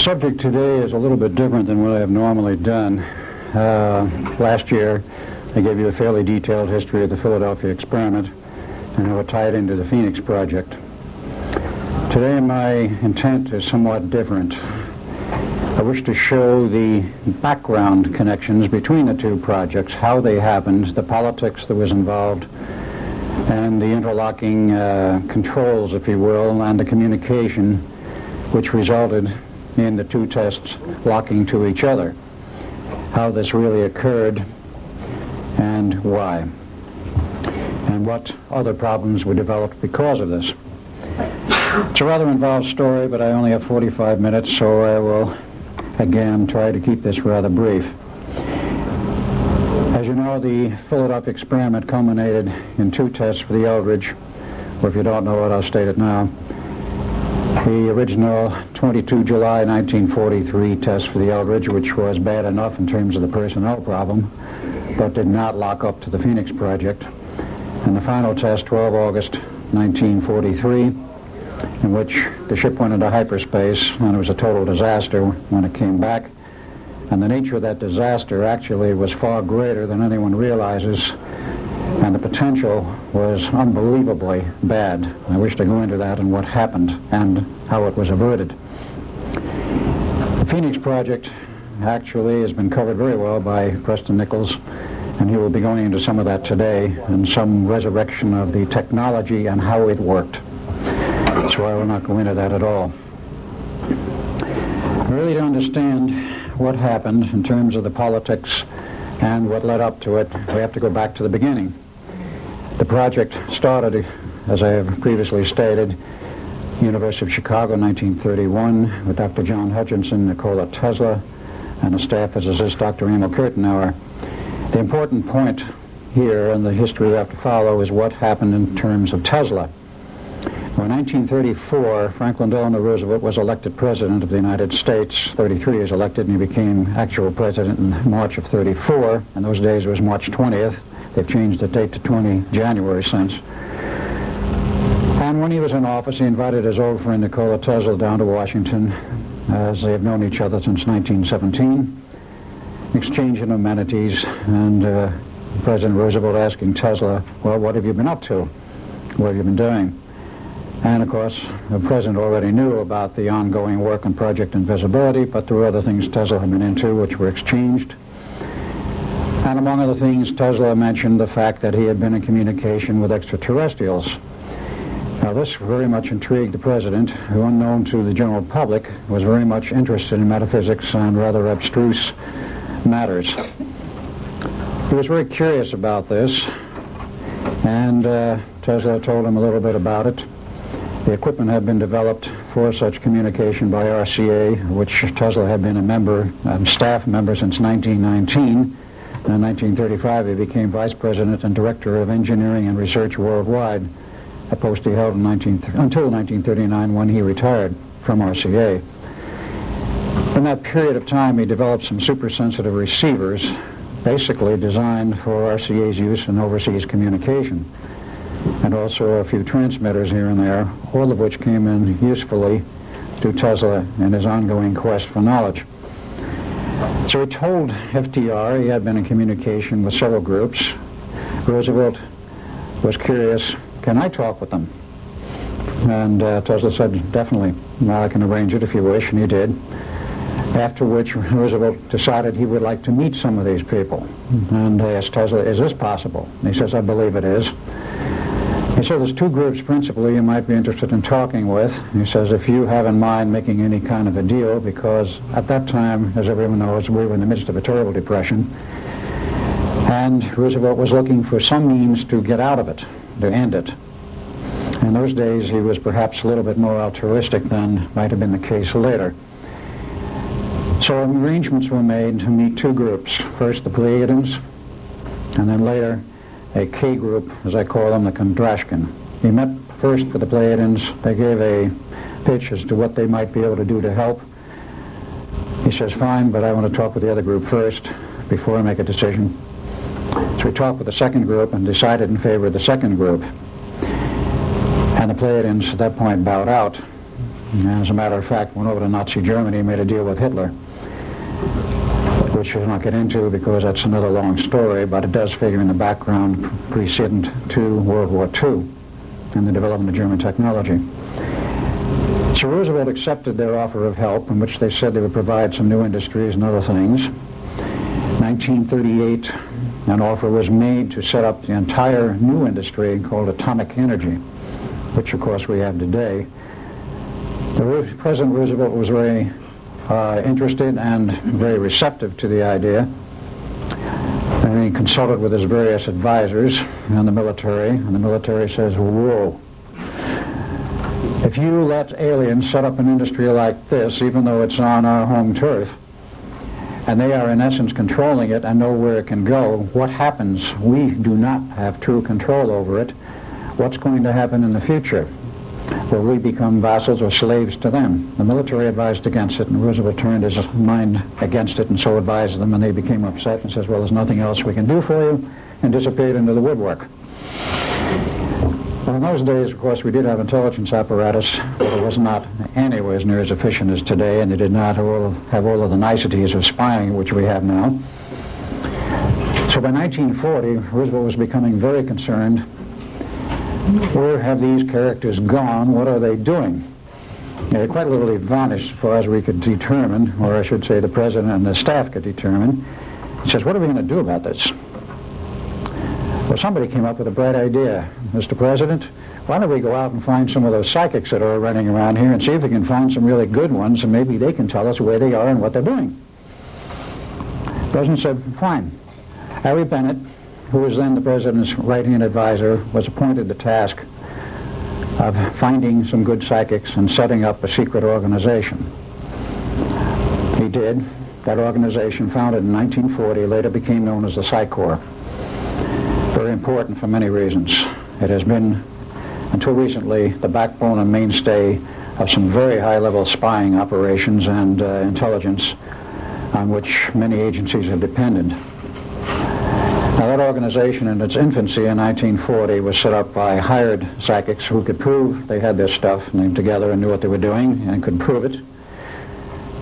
subject today is a little bit different than what I have normally done. Last year, I gave you a fairly detailed history of the Philadelphia experiment and how it tied into the Phoenix Project. Today, my intent is somewhat different. I wish to show the background connections between the two projects, how they happened, the politics that was involved, and the interlocking controls, if you will, and the communication which resulted in the two tests locking to each other, how this really occurred and why, and what other problems were developed because of this. It's a rather involved story, but I only have 45 minutes, so I will again try to keep this rather brief. As you know, the Philadelphia experiment culminated in two tests for the Eldridge, or if you don't know it, I'll state it now. The original 22 July 1943 test for the Eldridge, which was bad enough in terms of the personnel problem, but did not lock up to the Phoenix Project. And the final test, 12 August 1943, in which the ship went into hyperspace, and it was a total disaster when it came back. And the nature of that disaster actually was far greater than anyone realizes, and the potential was unbelievably bad. I wish to go into that and what happened and how it was averted. The Phoenix Project actually has been covered very well by Preston Nichols, and he will be going into some of that today and some resurrection of the technology and how it worked. So I will not go into that at all. Really, to understand what happened in terms of the politics and what led up to it, we have to go back to the beginning. The project started, as I have previously stated, University of Chicago, 1931, with Dr. John Hutchinson, Nikola Tesla, and a staff physicist, Dr. Emil Kirtenauer. The important point here in the history we have to follow is what happened in terms of Tesla. Well, in 1934, Franklin Delano Roosevelt was elected President of the United States. 33 he was elected, and he became actual President in March of 34. In those days, it was March 20th. They've changed the date to 20 January since. And when he was in office, he invited his old friend Nikola Tesla down to Washington, as they have known each other since 1917, exchanging amenities, and President Roosevelt asking Tesla, well, what have you been up to? What have you been doing? And of course, the President already knew about the ongoing work on Project Invisibility, but there were other things Tesla had been into which were exchanged. And among other things, Tesla mentioned the fact that he had been in communication with extraterrestrials. Now, this very much intrigued the President, who, unknown to the general public, was very much interested in metaphysics and rather abstruse matters. He was very curious about this, and Tesla told him a little bit about it. The equipment had been developed for such communication by RCA, which Tesla had been a member, staff member since 1919. In 1935, he became Vice President and Director of Engineering and Research Worldwide, a post he held until 1939, when he retired from RCA. In that period of time, he developed some super-sensitive receivers, basically designed for RCA's use in overseas communication, and also a few transmitters here and there, all of which came in usefully to Tesla in his ongoing quest for knowledge. So he told FDR he had been in communication with several groups. Roosevelt was curious, can I talk with them? And Tesla said, definitely, well, I can arrange it if you wish, and he did. After which Roosevelt decided he would like to meet some of these people. And I asked Tesla, is this possible? And he says, I believe it is. He said, there's two groups principally you might be interested in talking with. He says, if you have in mind making any kind of a deal, because at that time, as everyone knows, we were in the midst of a terrible depression, and Roosevelt was looking for some means to get out of it, to end it. In those days, he was perhaps a little bit more altruistic than might have been the case later. So arrangements were made to meet two groups. First, the Pleiadians, and then later, a K group, as I call them, the Kondrashkin. He met first with the Pleiadians. They gave a pitch as to what they might be able to do to help. He says, fine, but I want to talk with the other group first before I make a decision. So we talked with the second group and decided in favor of the second group. And the Pleiadians at that point bowed out. As a matter of fact, went over to Nazi Germany, made a deal with Hitler, which we'll not get into because that's another long story, but it does figure in the background precedent to World War II and the development of German technology. So Roosevelt accepted their offer of help, in which they said they would provide some new industries and other things. 1938, an offer was made to set up the entire new industry called atomic energy, which of course we have today. President Roosevelt was very interested and very receptive to the idea. And he consulted with his various advisors in the military, and the military says, whoa, if you let aliens set up an industry like this, even though it's on our home turf, and they are in essence controlling it and know where it can go, what happens? We do not have true control over it. What's going to happen in the future? Will we become vassals or slaves to them? The military advised against it, and Roosevelt turned his mind against it and so advised them, and they became upset and says, well, there's nothing else we can do for you, and disappeared into the woodwork. Well, in those days, of course, we did have intelligence apparatus, but it was not anywhere as near as efficient as today, and they did not have all of the niceties of spying, which we have now. So by 1940, Roosevelt was becoming very concerned. Where have these characters gone? What are they doing? They quite literally vanished as far as we could determine, or I should say the president and the staff could determine. He says, what are we going to do about this? Well, somebody came up with a bright idea. Mr. President, why don't we go out and find some of those psychics that are running around here and see if we can find some really good ones, and maybe they can tell us where they are and what they're doing. The president said, fine. Harry Bennett, who was then the president's right-hand advisor, was appointed the task of finding some good psychics and setting up a secret organization. He did. That organization, founded in 1940, later became known as the Psych Corps. Very important for many reasons. It has been, until recently, the backbone and mainstay of some very high-level spying operations and intelligence on which many agencies have depended. Now, that organization in its infancy in 1940 was set up by hired psychics who could prove they had their stuff named together and knew what they were doing and could prove it.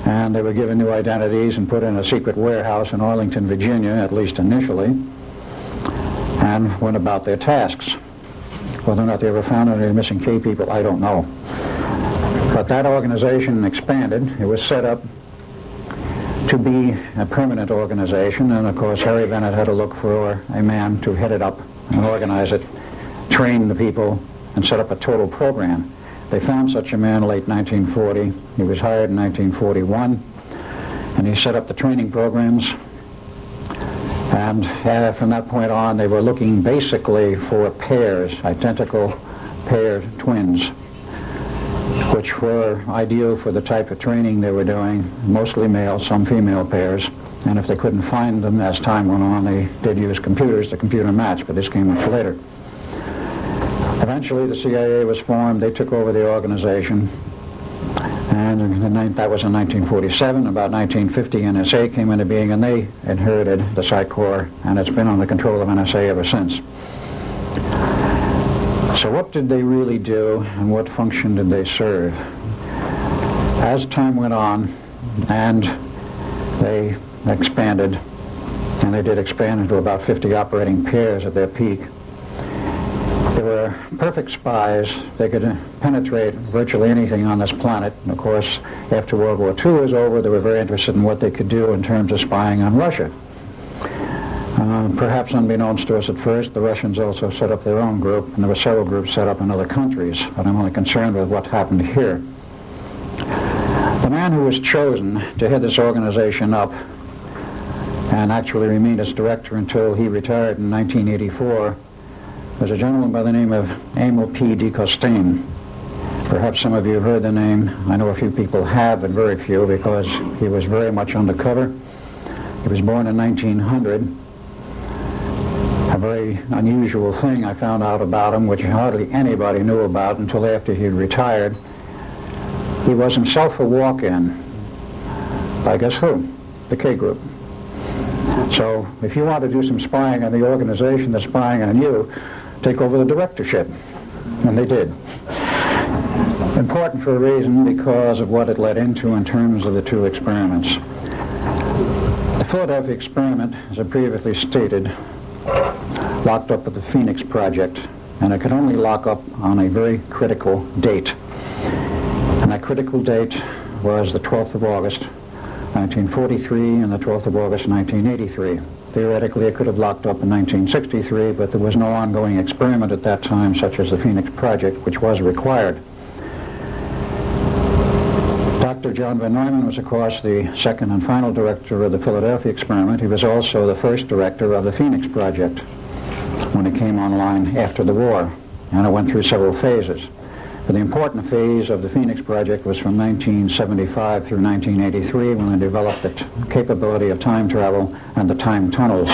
And they were given new identities and put in a secret warehouse in Arlington, Virginia, at least initially, and went about their tasks. Whether or not they ever found any missing key people, I don't know. But that organization expanded. It was set up to be a permanent organization, and of course Harry Bennett had to look for a man to head it up and organize it, train the people, and set up a total program. They found such a man late 1940. He was hired in 1941, and he set up the training programs. And from that point on, they were looking basically for pairs, identical paired twins, which were ideal for the type of training they were doing, mostly male, some female pairs. And if they couldn't find them as time went on, they did use computers to computer match, but this came much later. Eventually, the CIA was formed. They took over the organization. And that was in 1947. About 1950, NSA came into being, and they inherited the Psych Corps, and it's been under control of NSA ever since. So what did they really do, and what function did they serve? As time went on, and they expanded, and they did expand into about 50 operating pairs at their peak. They were perfect spies. They could penetrate virtually anything on this planet. And of course, after World War II was over, they were very interested in what they could do in terms of spying on Russia. Perhaps unbeknownst to us at first, the Russians also set up their own group, and there were several groups set up in other countries, but I'm only concerned with what happened here. The man who was chosen to head this organization up and actually remained its director until he retired in 1984 was a gentleman by the name of Emil P. de Costain. Perhaps some of you have heard the name. I know a few people have, but very few, because he was very much undercover. He was born in 1900. A very unusual thing I found out about him, which hardly anybody knew about until after he retired. He was himself a walk-in by guess who? The K Group. So if you want to do some spying on the organization that's spying on you, take over the directorship. And they did. Important for a reason, because of what it led into in terms of the two experiments. The Philadelphia experiment, as I previously stated, locked up with the Phoenix Project, and it could only lock up on a very critical date. And that critical date was the 12th of August, 1943, and the 12th of August, 1983. Theoretically, it could have locked up in 1963, but there was no ongoing experiment at that time, such as the Phoenix Project, which was required. Dr. John Van Neumann was, of course, the second and final director of the Philadelphia experiment. He was also the first director of the Phoenix Project when it came online after the war, and it went through several phases. But the important phase of the Phoenix Project was from 1975 through 1983, when they developed the capability of time travel and the time tunnels,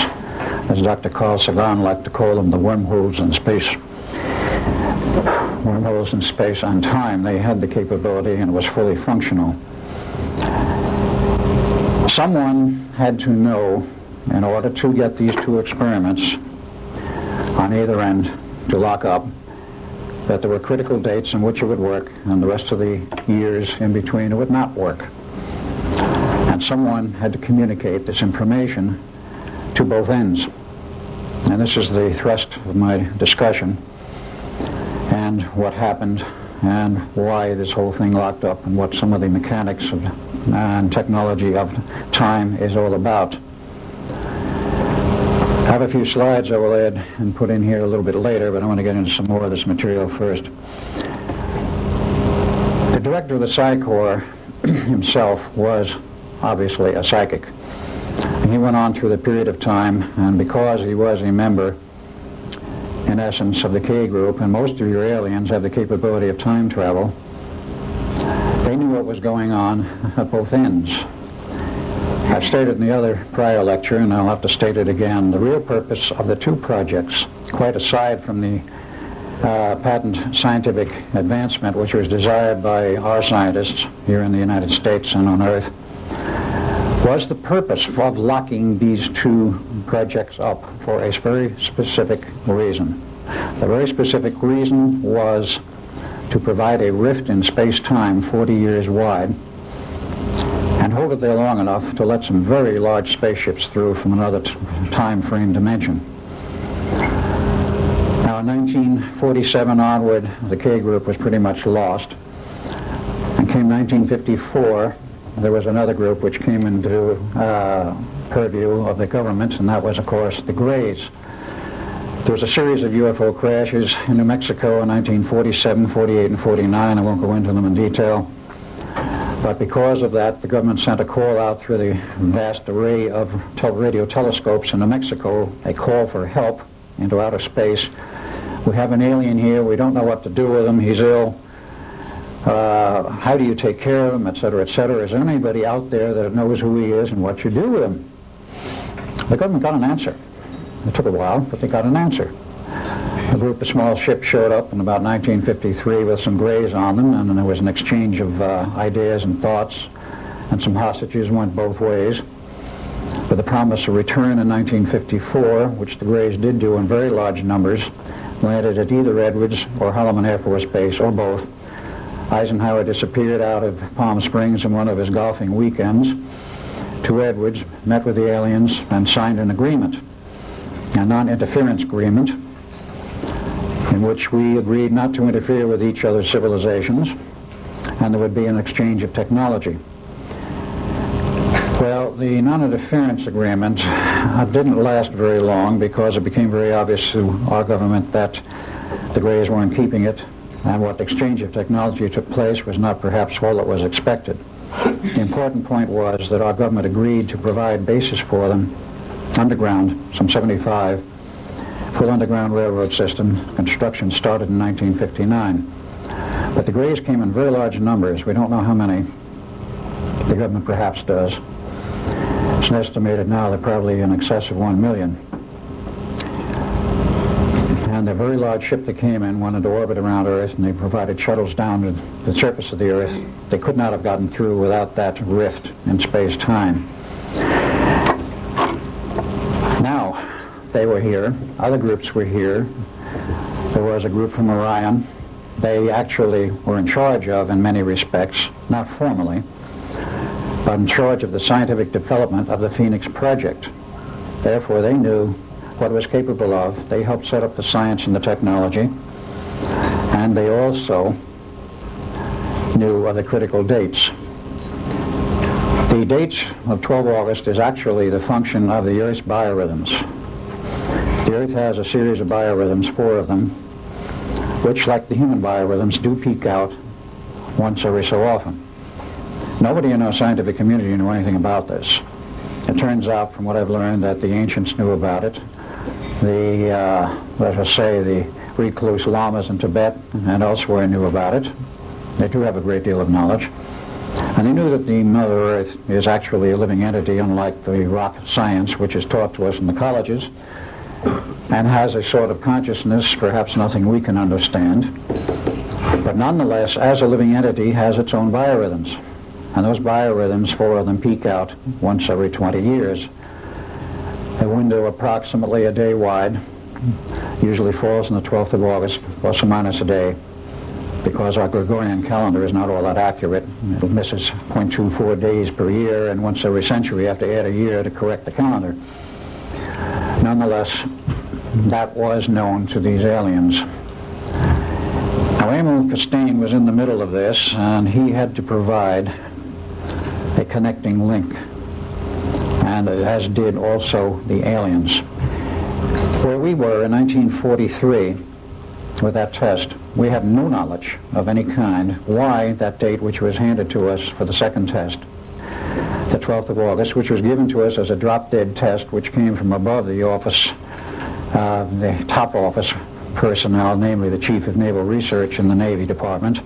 as Dr. Carl Sagan liked to call them, the wormholes in space. Wormholes in space and time. They had the capability, and it was fully functional. Someone had to know, in order to get these two experiments on either end to lock up, that there were critical dates in which it would work, and the rest of the years in between it would not work. And someone had to communicate this information to both ends. And this is the thrust of my discussion, and what happened, and why this whole thing locked up, and what some of the mechanics of, and technology of time is all about. I have a few slides I will add and put in here a little bit later, but I want to get into some more of this material first. The director of the Psi Corps himself was obviously a psychic. And he went on through the period of time, and because he was a member, in essence, of the K group, and most of your aliens have the capability of time travel, they knew what was going on at both ends. I've stated in the other prior lecture, and I'll have to state it again, the real purpose of the two projects, quite aside from the patent scientific advancement which was desired by our scientists here in the United States and on Earth, was the purpose of locking these two projects up for a very specific reason. The very specific reason was to provide a rift in space-time 40 years wide, and hold it there long enough to let some very large spaceships through from another time frame dimension. Now, in 1947 onward, the K group was pretty much lost. And came 1954, there was another group which came into purview of the government, and that was, of course, the Greys. There was a series of UFO crashes in New Mexico in 1947, 48, and 49. I won't go into them in detail. But because of that, the government sent a call out through the vast array of radio telescopes in New Mexico, a call for help into outer space. We have an alien here, we don't know what to do with him, he's ill. How do you take care of him, etc., etc.? Is there anybody out there that knows who he is and what you do with him? The government got an answer. It took a while, but they got an answer. A group of small ships showed up in about 1953 with some Greys on them, and then there was an exchange of ideas and thoughts, and some hostages went both ways, with the promise of return in 1954, which the Greys did do in very large numbers, landed at either Edwards or Holloman Air Force Base, or both. Eisenhower disappeared out of Palm Springs in one of his golfing weekends to Edwards, met with the aliens, and signed an agreement, a non-interference agreement, in which we agreed not to interfere with each other's civilizations, and there would be an exchange of technology. Well, the non-interference agreement didn't last very long, because it became very obvious to our government that the Greys weren't keeping it, and what exchange of technology took place was not perhaps all that was expected. The important point was that our government agreed to provide bases for them underground, some 75, full underground railroad system. Construction started in 1959. But the Greys came in very large numbers. We don't know how many. The government perhaps does. It's estimated now they're probably in excess of 1 million. And a very large ship that came in went into orbit around Earth, and they provided shuttles down to the surface of the Earth. They could not have gotten through without that rift in space-time. Now, they were here. Other groups were here. There was a group from Orion, they actually were in charge of in many respects, not formally, but in charge of the scientific development of the Phoenix Project. Therefore, they knew what it was capable of. They helped set up the science and the technology, and they also knew of the critical dates. The dates of 12 August is actually the function of the Earth's biorhythms. The Earth has a series of biorhythms, 4 of them, which, like the human biorhythms, do peak out once every so often. Nobody in our scientific community knew anything about this. It turns out, from what I've learned, that the ancients knew about it. Let us say, the recluse lamas in Tibet and elsewhere knew about it. They do have a great deal of knowledge. And they knew that the Mother Earth is actually a living entity, unlike the rock science, which is taught to us in the colleges, and has a sort of consciousness, perhaps nothing we can understand, but nonetheless, as a living entity, has its own biorhythms. And those biorhythms, 4 of them, peak out once every 20 years. A window approximately a day wide, usually falls on the 12th of August, plus or minus a day, because our Gregorian calendar is not all that accurate. It misses 0.24 days per year, and once every century you have to add a year to correct the calendar. Nonetheless, that was known to these aliens. Now, Emil Costain was in the middle of this, and he had to provide a connecting link, and as did also the aliens. Where we were in 1943 with that test, we had no knowledge of any kind why that date, which was handed to us for the second test, the 12th of August, which was given to us as a drop-dead test, which came from above the office, the top office personnel, namely the Chief of Naval Research in the Navy Department.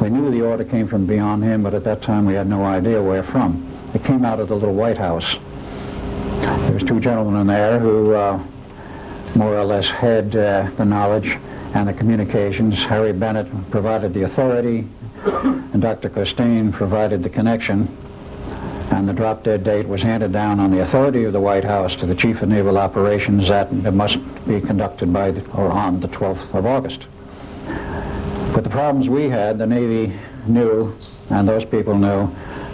We knew the order came from beyond him, but at that time we had no idea where from. It came out of the little White House. There was 2 gentlemen in there who more or less had the knowledge and the communications. Harry Bennett provided the authority, and Dr. Costain provided the connection, and the drop-dead date was handed down on the authority of the White House to the Chief of Naval Operations that it must be conducted by or on the 12th of August. But the problems we had, the Navy knew, and those people knew,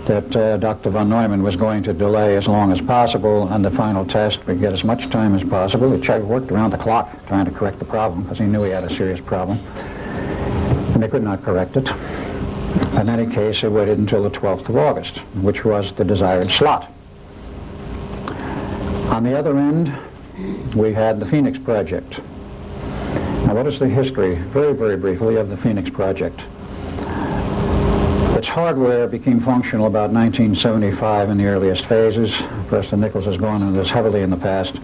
that Dr. von Neumann was going to delay as long as possible, and the final test would get as much time as possible. He worked around the clock trying to correct the problem, because he knew he had a serious problem, and they could not correct it. In any case, they waited until the 12th of August, which was the desired slot. On the other end, we had the Phoenix Project. Now, what is the history, very, very briefly, of the Phoenix Project? Its hardware became functional about 1975 in the earliest phases. Preston Nichols has gone into this heavily in the past.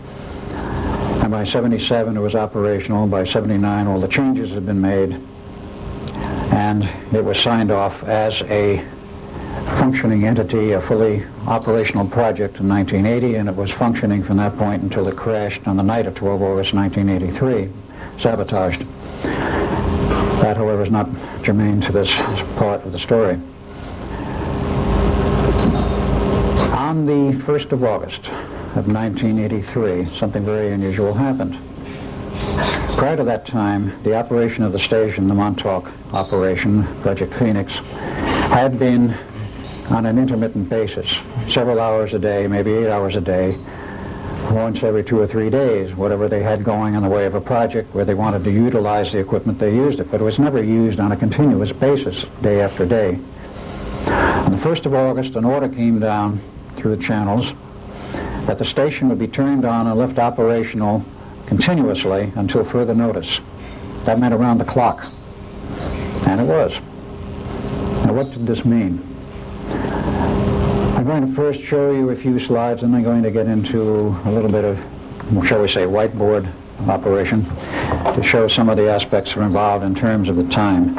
And by 77, it was operational. By 79, all the changes had been made. And it was signed off as a functioning entity, a fully operational project in 1980, and it was functioning from that point until it crashed on the night of 12 August 1983, sabotaged. That, however, is not germane to this part of the story. On the 1st of August of 1983, something very unusual happened. Prior to that time, the operation of the station, the Montauk operation, Project Phoenix, had been on an intermittent basis, several hours a day, maybe 8 hours a day, once every 2 or 3 days, whatever they had going in the way of a project where they wanted to utilize the equipment, they used it, but it was never used on a continuous basis, day after day. On the 1st of August, an order came down through the channels that the station would be turned on and left operational continuously until further notice. That meant around the clock, and it was. Now, what did this mean? I'm going to first show you a few slides, and I'm going to get into a little bit of, shall we say, whiteboard operation to show some of the aspects that are involved in terms of the time.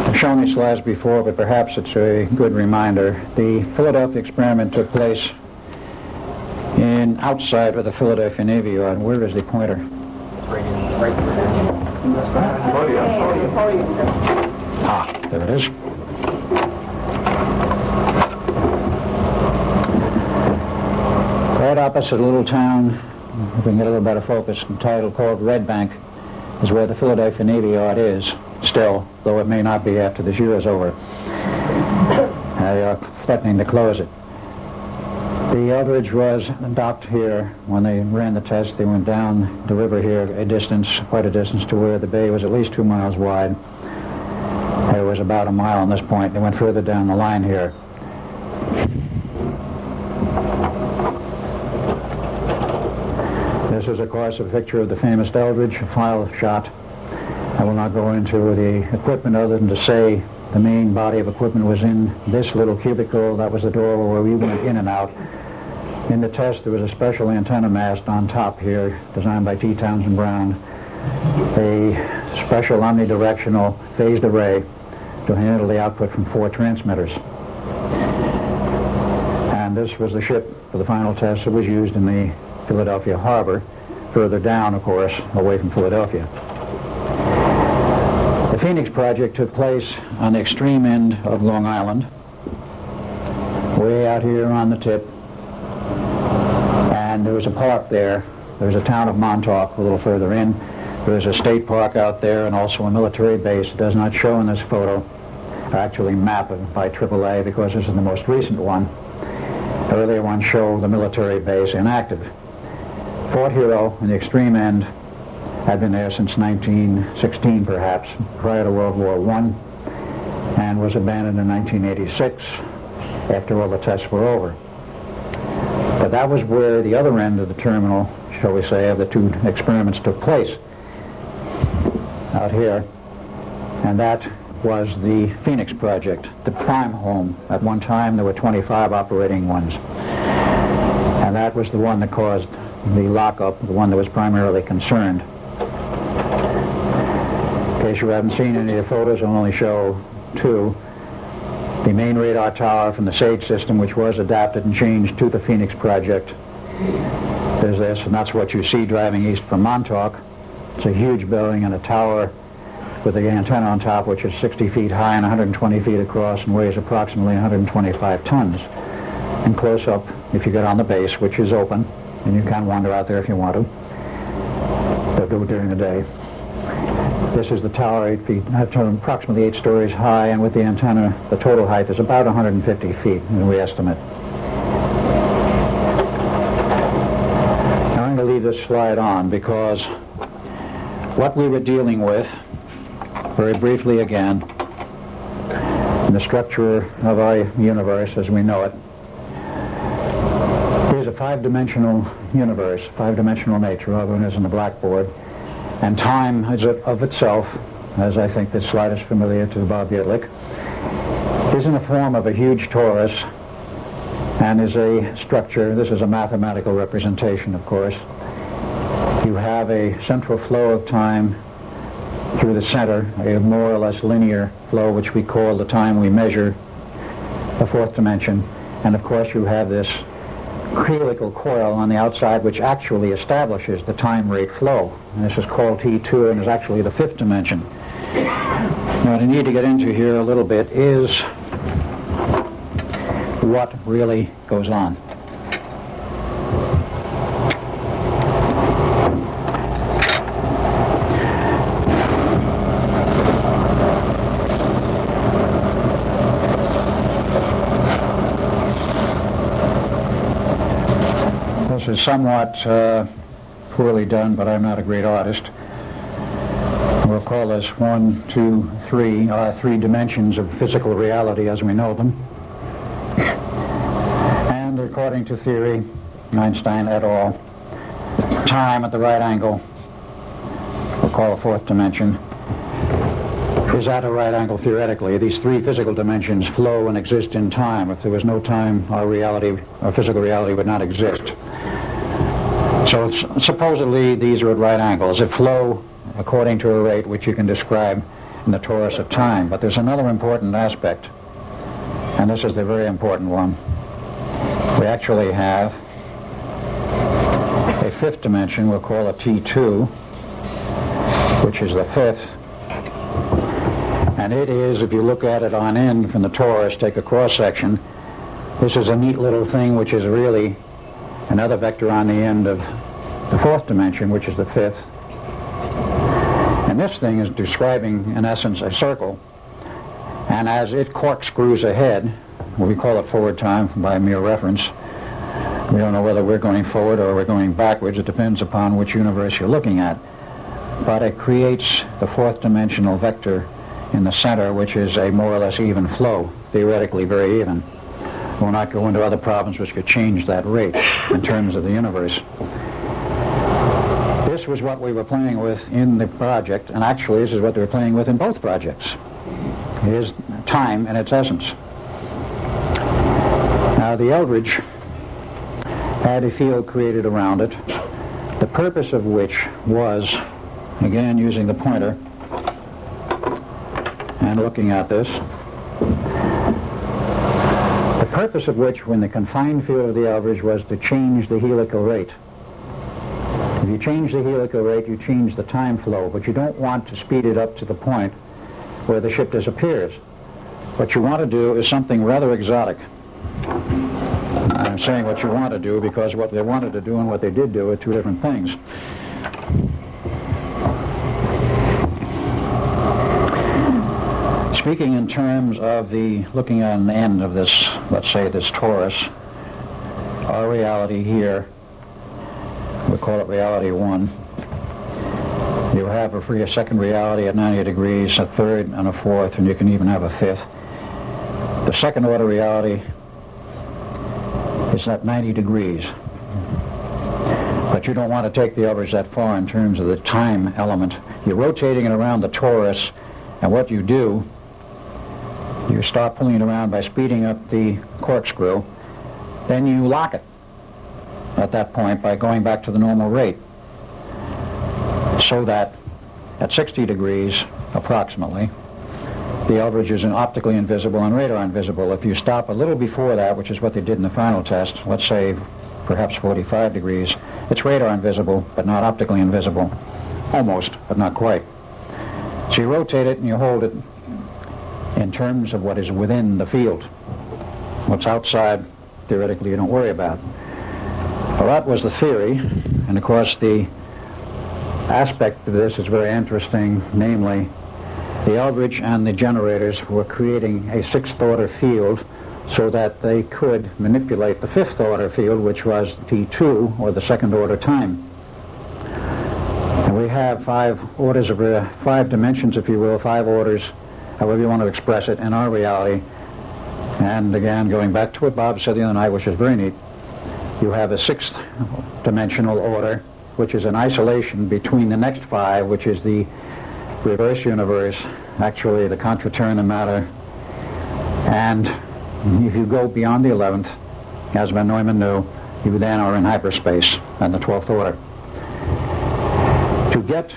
I've shown these slides before, but perhaps it's a good reminder. The Philadelphia experiment took place outside of the Philadelphia Navy Yard. Where is the pointer? It's right there. Ah, there it is. Right opposite a little town, if we can get a little better focus, entitled called Red Bank, is where the Philadelphia Navy Yard is still, though it may not be after this year is over. They are threatening to close it. The Eldridge was docked here. When they ran the test, they went down the river here a distance, quite a distance, to where the bay was at least 2 miles wide. It was about a mile on this point. They went further down the line here. This is, of course, a picture of the famous Eldridge, a file shot. I will not go into the equipment other than to say the main body of equipment was in this little cubicle. That was the door where we went in and out. In the test, there was a special antenna mast on top here, designed by T. Townsend Brown, a special omnidirectional phased array to handle the output from 4 transmitters. And this was the ship for the final test that was used in the Philadelphia harbor, further down, of course, away from Philadelphia. The Phoenix Project took place on the extreme end of Long Island, way out here on the tip. And there was a park there. There was a town of Montauk a little further in. There was a state park out there and also a military base. It does not show in this photo, actually mapped by AAA, because this is the most recent one. The earlier ones show the military base inactive. Fort Hero, in the extreme end, had been there since 1916, perhaps, prior to World War I, and was abandoned in 1986 after all the tests were over. But that was where the other end of the terminal, shall we say, of the 2 experiments took place, out here. And that was the Phoenix Project, the prime home. At one time, there were 25 operating ones. And that was the one that caused the lockup, the one that was primarily concerned. In case you haven't seen any of the photos, I'll only show 2. The main radar tower from the SAGE system, which was adapted and changed to the Phoenix Project. There's this, and that's what you see driving east from Montauk. It's a huge building and a tower with the antenna on top, which is 60 feet high and 120 feet across and weighs approximately 125 tons. And close up, if you get on the base, which is open, and you can wander out there if you want to. They'll do it during the day. This is the tower, 8 feet, approximately 8 stories high, and with the antenna, the total height is about 150 feet, we estimate. Now I'm going to leave this slide on because what we were dealing with, very briefly again, in the structure of our universe as we know it, is a 5-dimensional universe, 5-dimensional nature, other than is in the blackboard. And time is of itself, as I think this slide is familiar to Bob Yetlick, is in the form of a huge torus and is a structure. This is a mathematical representation, of course. You have a central flow of time through the center, a more or less linear flow, which we call the time we measure, the 4th dimension. And of course you have this helical coil on the outside, which actually establishes the time rate flow. And this is called T2 and is actually the 5th dimension. Now what I need to get into here a little bit is what really goes on. This is somewhat poorly done, but I'm not a great artist. We'll call this 1, 2, 3, 3 dimensions of physical reality as we know them. And according to theory, Einstein et al., time at the right angle, we'll call a 4th dimension, is at a right angle theoretically. These 3 physical dimensions flow and exist in time. If there was no time, our reality, our physical reality would not exist. So supposedly these are at right angles. They flow according to a rate which you can describe in the torus of time. But there's another important aspect, and this is the very important one. We actually have a 5th dimension, we'll call it T2, which is the 5th. And it is, if you look at it on end from the torus, take a cross-section, this is a neat little thing which is really another vector on the end of the fourth dimension, which is the fifth. And this thing is describing, in essence, a circle. And as it corkscrews ahead, we call it forward time by mere reference. We don't know whether we're going forward or we're going backwards. It depends upon which universe you're looking at. But it creates the fourth dimensional vector in the center, which is a more or less even flow, theoretically very even. We'll not go into other problems which could change that rate in terms of the universe. This was what we were playing with in the project, and actually this is what they were playing with in both projects. It is time in its essence. Now the Eldridge had a field created around it, the purpose of which was, again using the pointer and looking at this, the purpose of which, when the confined field of the Eldridge, was to change the helical rate. If you change the helical rate, you change the time flow, but you don't want to speed it up to the point where the ship disappears. What you want to do is something rather exotic. I'm saying what you want to do because what they wanted to do and what they did do are two different things. Speaking in terms of the looking on the end of this, let's say this torus, our reality here, we call it reality 1. You have a second reality at 90 degrees, a third and a fourth, and you can even have a fifth. The second order reality is at 90 degrees. But you don't want to take the average that far in terms of the time element. You're rotating it around the torus, and what you do, you start pulling it around by speeding up the corkscrew, then you lock it at that point by going back to the normal rate, so that at 60 degrees approximately the Eldridge is optically invisible and radar invisible. If you stop a little before that, which is what they did in the final test, let's say perhaps 45 degrees, it's radar invisible but not optically invisible, almost but not quite. So you rotate it and you hold it in terms of what is within the field. What's outside, theoretically, you don't worry about. Well, that was the theory, and of course the aspect of this is very interesting, namely the Eldridge and the generators were creating a sixth order field so that they could manipulate the fifth order field, which was T2, or the second order time. And we have five dimensions, if you will, five orders, however you want to express it, in our reality. And again, going back to what Bob said the other night, which is very neat, you have a sixth dimensional order, which is an isolation between the next five, which is the reverse universe, actually the contraternum matter. And if you go beyond the 11th, as Van Neumann knew, you then are in hyperspace and the 12th order. To get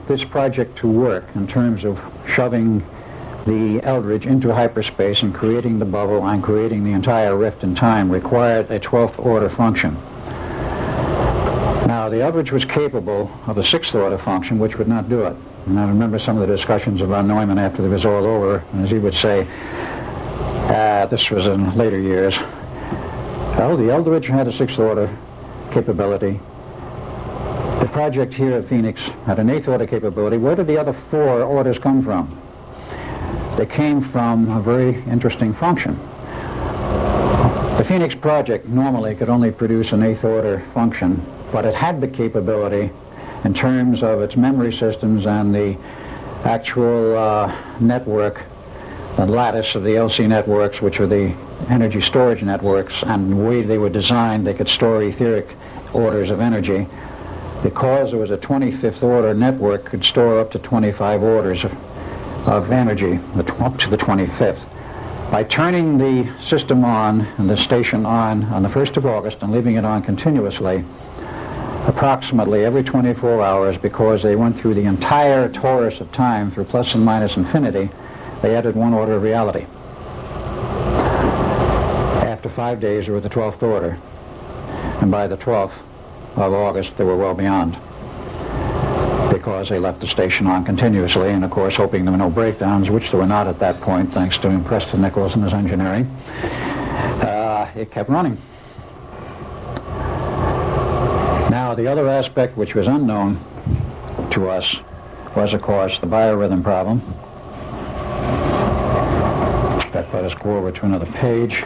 this project to work in terms of shoving the Eldridge into hyperspace and creating the bubble and creating the entire rift in time required a 12th order function. Now, the Eldridge was capable of a 6th order function, which would not do it. And I remember some of the discussions of Von Neumann after it was all over, as he would say, this was in later years, well, the Eldridge had a 6th order capability. The project here at Phoenix had an 8th order capability. Where did the other 4 orders come from? They came from a very interesting function. The Phoenix project normally could only produce an 8th order function, but it had the capability in terms of its memory systems and the actual network, the lattice of the LC networks, which are the energy storage networks, and the way they were designed, they could store etheric orders of energy. Because there was a 25th order network, could store up to 25 orders of energy, up to the 25th. By turning the system on and the station on the 1st of August and leaving it on continuously, approximately every 24 hours, because they went through the entire torus of time through plus and minus infinity, they added 1 order of reality. After 5 days, they were the 12th order, and by the 12th of August, they were well beyond, because they left the station on continuously, and of course hoping there were no breakdowns, which there were not at that point, thanks to Preston Nichols and his engineering. It kept running. the other aspect which was unknown to us was, of course, the biorhythm problem. In fact, let us go over to another page.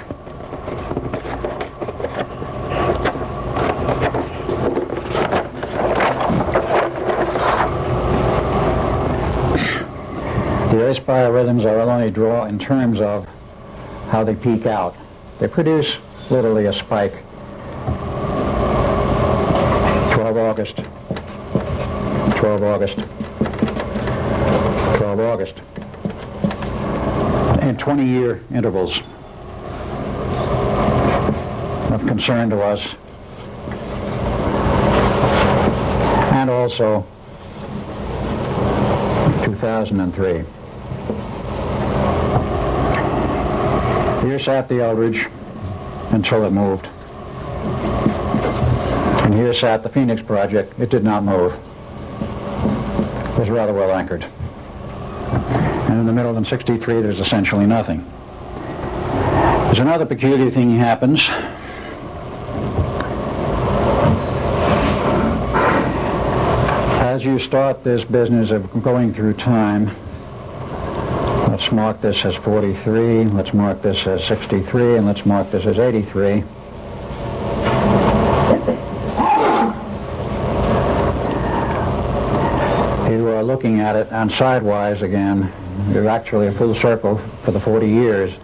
The Earth's biorhythms are only drawn in terms of how they peak out. They produce literally a spike. 12 August, 12 August, 12 August, in 20-year intervals of concern to us, and also 2003. Here sat the Eldridge until it moved. And here sat the Phoenix Project. It did not move. It was rather well anchored. And in the middle in '63, there's essentially nothing. There's another peculiar thing happens. As you start this business of going through time, let's mark this as 43, let's mark this as 63, and let's mark this as 83. You are looking at it, and sidewise again, you're actually a full circle for the 40 years.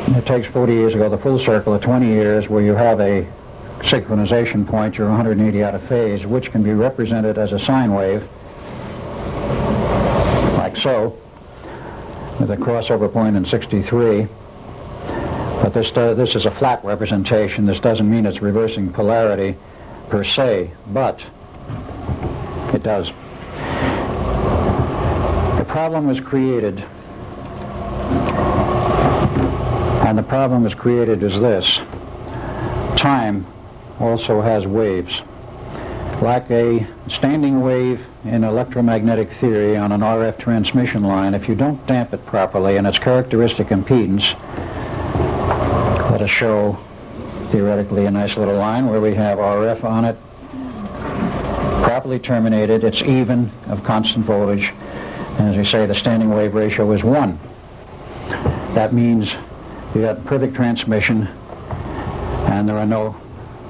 It takes 40 years to go the full circle of 20 years where you have a synchronization point, you're 180 out of phase, which can be represented as a sine wave, like so, with a crossover point in 63. But this is a flat representation. This doesn't mean it's reversing polarity per se, but it does. The problem was created, and the problem was created is this. Time also has waves. Like a standing wave in electromagnetic theory on an RF transmission line, if you don't damp it properly and its characteristic impedance, let us show theoretically a nice little line where we have RF on it, properly terminated, it's even of constant voltage, and as we say, the standing wave ratio is 1. That means you got perfect transmission and there are no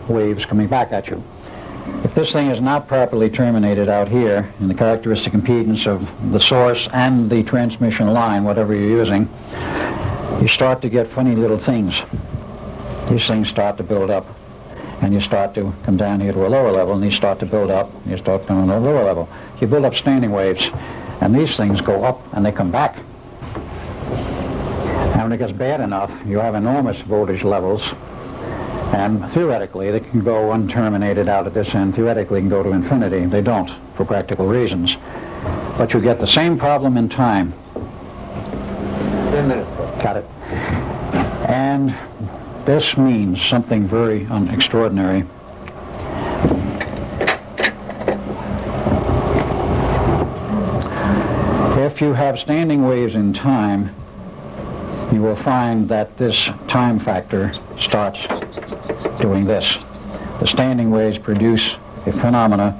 waves coming back at you. If this thing is not properly terminated out here in the characteristic impedance of the source and the transmission line, whatever you're using, you start to get funny little things. These things start to build up, and you start to come down here to a lower level, and these start to build up, and you start down to a lower level. You build up standing waves, and these things go up and they come back. And when it gets bad enough, you have enormous voltage levels, and theoretically they can go unterminated out at this end. Theoretically can go to infinity. They don't, for practical reasons. But you get the same problem in time. 10 minutes. Got it. And this means something very extraordinary. If you have standing waves in time, you will find that this time factor starts doing this. The standing waves produce a phenomena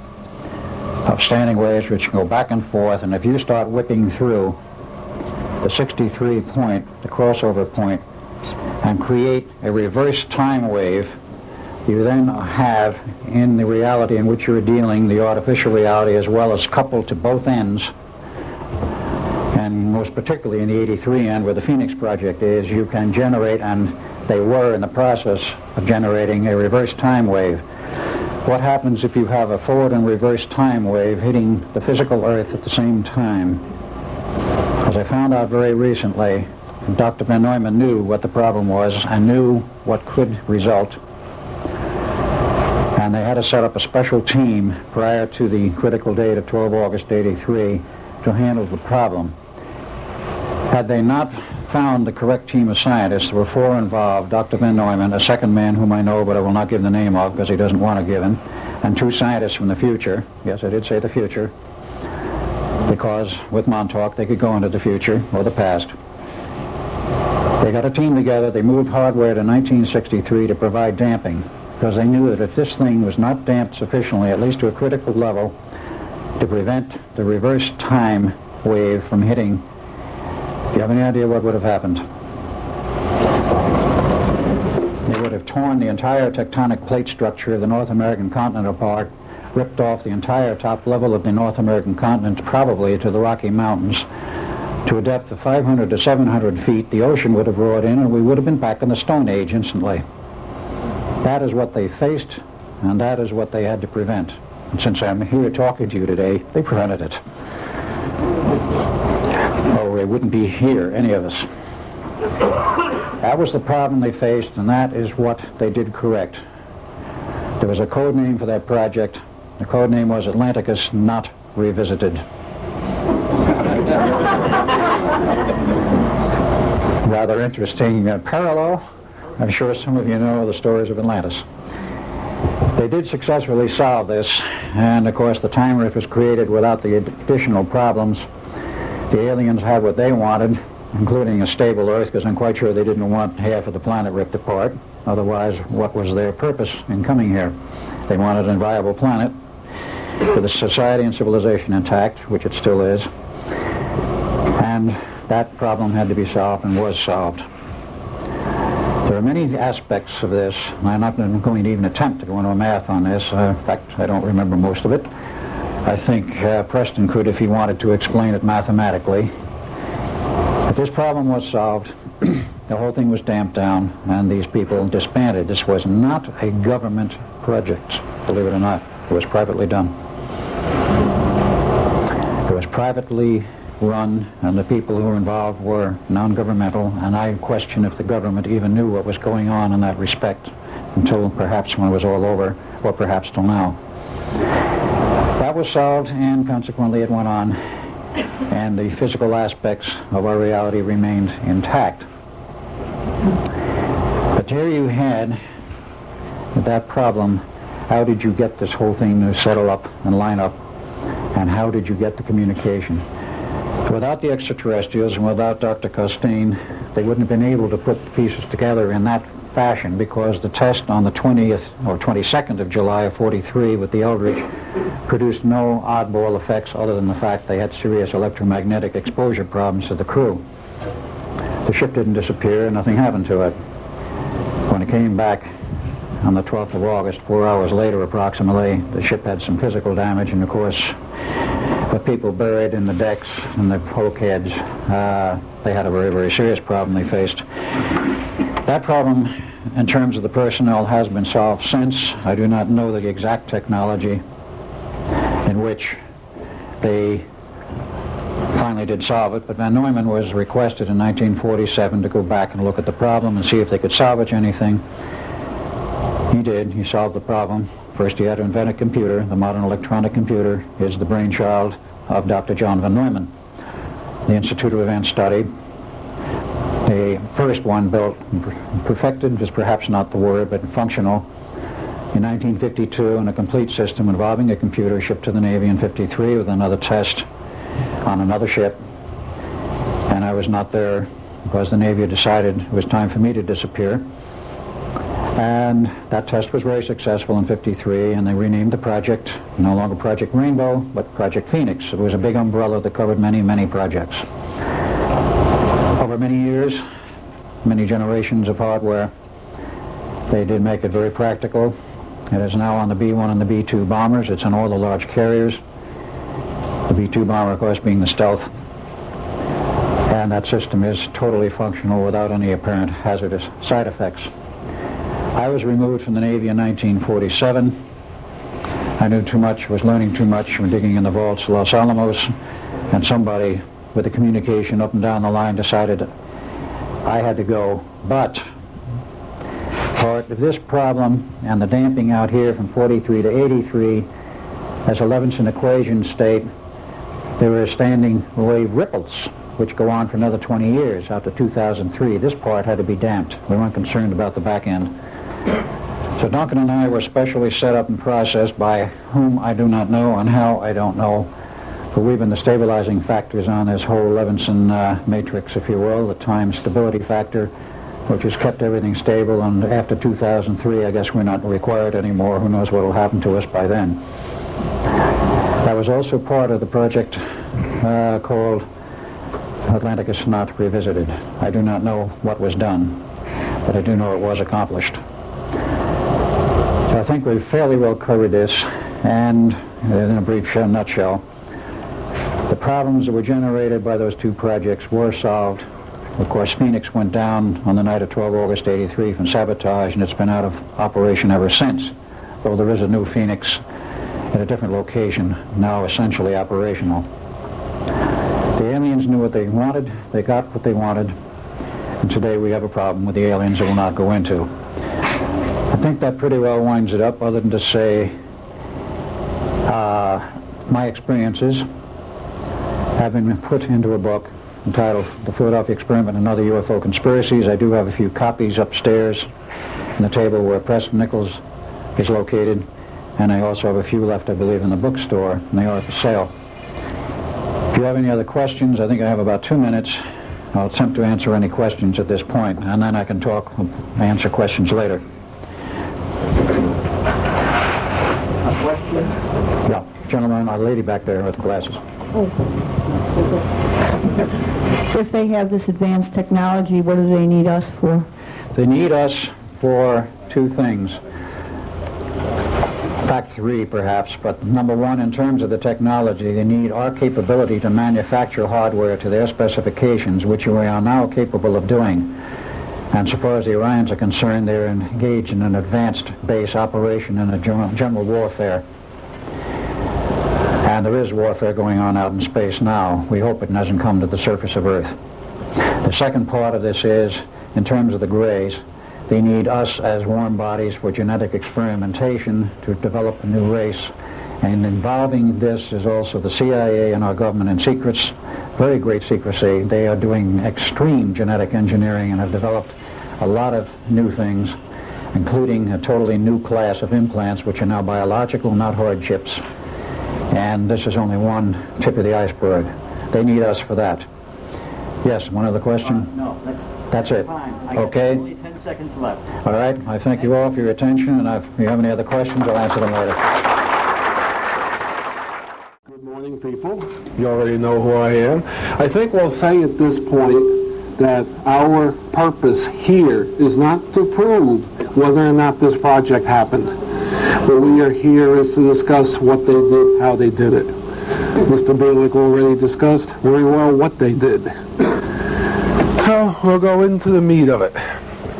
of standing waves which go back and forth, and if you start whipping through the 63 point, the crossover point, and create a reverse time wave, you then have, in the reality in which you're dealing, the artificial reality as well as coupled to both ends, and most particularly in the 83 end where the Phoenix Project is, you can generate, and they were in the process of generating a reverse time wave. What happens if you have a forward and reverse time wave hitting the physical Earth at the same time? As I found out very recently, Dr. Van Neumann knew what the problem was and knew what could result. And they had to set up a special team prior to the critical date of 12 August 83 to handle the problem. Had they not found the correct team of scientists, there were 4 involved: Dr. Van Neumann, a second man whom I know but I will not give the name of because he doesn't want to give him, and 2 scientists from the future. Yes, I did say the future, because with Montauk they could go into the future or the past. They got a team together. They moved hardware to 1963 to provide damping. because they knew that if this thing was not damped sufficiently, at least to a critical level, to prevent the reverse time wave from hitting, do you have any idea what would have happened? They would have torn the entire tectonic plate structure of the North American continent apart, ripped off the entire top level of the North American continent, probably to the Rocky Mountains. To a depth of 500 to 700 feet, the ocean would have roared in, and we would have been back in the Stone Age instantly. That is what they faced, and that is what they had to prevent. And since I'm here talking to you today, they prevented it. Or we wouldn't be here, any of us. That was the problem they faced, and that is what they did correct. There was a code name for that project. The code name was Atlanticus Not Revisited. Rather interesting parallel. I'm sure some of you know the stories of Atlantis. They did successfully solve this, and of course the time rift was created without the additional problems. The aliens had what they wanted, including a stable Earth, because I'm quite sure they didn't want half of the planet ripped apart. Otherwise, what was their purpose in coming here? They wanted a viable planet with a society and civilization intact, which it still is. And that problem had to be solved and was solved. There are many aspects of this, and I'm not going to even attempt to go into math on this. In fact, I don't remember most of it. I think Preston could if he wanted to explain it mathematically. But this problem was solved. The whole thing was damped down, and these people disbanded. This was not a government project, believe it or not. It was privately done. It was privately run, and the people who were involved were non-governmental, and I question if the government even knew what was going on in that respect until perhaps when it was all over, or perhaps till now. That was solved, and consequently it went on, and the physical aspects of our reality remained intact. But here you had that problem. How did you get this whole thing to settle up and line up, and how did you get the communication? Without the extraterrestrials and without Dr. Costain, they wouldn't have been able to put the pieces together in that fashion, because the test on the 20th or 22nd of July of 43 with the Eldridge produced no oddball effects other than the fact they had serious electromagnetic exposure problems to the crew. The ship didn't disappear, nothing happened to it. When it came back on the 12th of August, 4 hours later approximately, the ship had some physical damage, and of course the people buried in the decks and the bulkheads, they had a very, very serious problem they faced. That problem, in terms of the personnel, has been solved since. I do not know the exact technology in which they finally did solve it, but Van Neumann was requested in 1947 to go back and look at the problem and see if they could salvage anything. He did. He solved the problem. First, he had to invent a computer. The modern electronic computer is the brainchild of Dr. John Van Neumann. The Institute of Advanced Study, the first one built, perfected is perhaps not the word, but functional, in 1952, and a complete system involving a computer shipped to the Navy in 53 with another test on another ship. And I was not there because the Navy had decided it was time for me to disappear. And that test was very successful in 53, and they renamed the project, no longer Project Rainbow, but Project Phoenix. It was a big umbrella that covered many, many projects. Over many years, many generations of hardware, they did make it very practical. It is now on the B-1 and the B-2 bombers. It's on all the large carriers. The B-2 bomber, of course, being the stealth. And that system is totally functional without any apparent hazardous side effects. I was removed from the Navy in 1947. I knew too much, was learning too much from digging in the vaults of Los Alamos, and somebody with the communication up and down the line decided I had to go. But part of this problem and the damping out here from 43 to 83, as a Levinson equation state, there were standing wave ripples which go on for another 20 years out to 2003. This part had to be damped. We weren't concerned about the back end. So Duncan and I were specially set up and processed, by whom I do not know and how I don't know, but we've been the stabilizing factors on this whole Levinson matrix, if you will, the time stability factor, which has kept everything stable, and after 2003, I guess we're not required anymore. Who knows what will happen to us by then. That was also part of the project called Atlanticus Not Revisited. I do not know what was done, but I do know it was accomplished. So I think we've fairly well covered this, and in a brief nutshell, the problems that were generated by those two projects were solved. Of course, Phoenix went down on the night of 12 August 83 from sabotage, and it's been out of operation ever since, though there is a new Phoenix at a different location, now essentially operational. The aliens knew what they wanted, they got what they wanted, and today we have a problem with the aliens that we'll not go into. I think that pretty well winds it up, other than to say my experiences have been put into a book entitled The Philadelphia Experiment and Other UFO Conspiracies. I do have a few copies upstairs on the table where Preston Nichols is located, and I also have a few left, I believe, in the bookstore, and they are for sale. If you have any other questions, I think I have about 2 minutes. I'll attempt to answer any questions at this point, and then I can answer questions later. A question? Yeah, gentleman, a lady back there with the glasses. If they have this advanced technology, what do they need us for? They need us for two things. In fact, three perhaps, but number one, in terms of the technology, they need our capability to manufacture hardware to their specifications, which we are now capable of doing. And so far as the Orions are concerned, they're engaged in an advanced base operation in a general warfare. And there is warfare going on out in space now. We hope it doesn't come to the surface of Earth. The second part of this is, in terms of the Greys, they need us as warm bodies for genetic experimentation to develop a new race. And involving this is also the CIA and our government in secrets, very great secrecy. They are doing extreme genetic engineering and have developed a lot of new things, including a totally new class of implants, which are now biological, not hard chips. And this is only one tip of the iceberg. They need us for that. Yes, one other question? No, that's it. Fine. Okay. Only 10 seconds left. All right. I thank you all for your attention, and if you have any other questions, I'll answer them later. Good morning, people. You already know who I am. I think we'll say at this point that our purpose here is not to prove whether or not this project happened. What we are here is to discuss what they did, how they did it. Mr. Berlick already discussed very well what they did. So we'll go into the meat of it.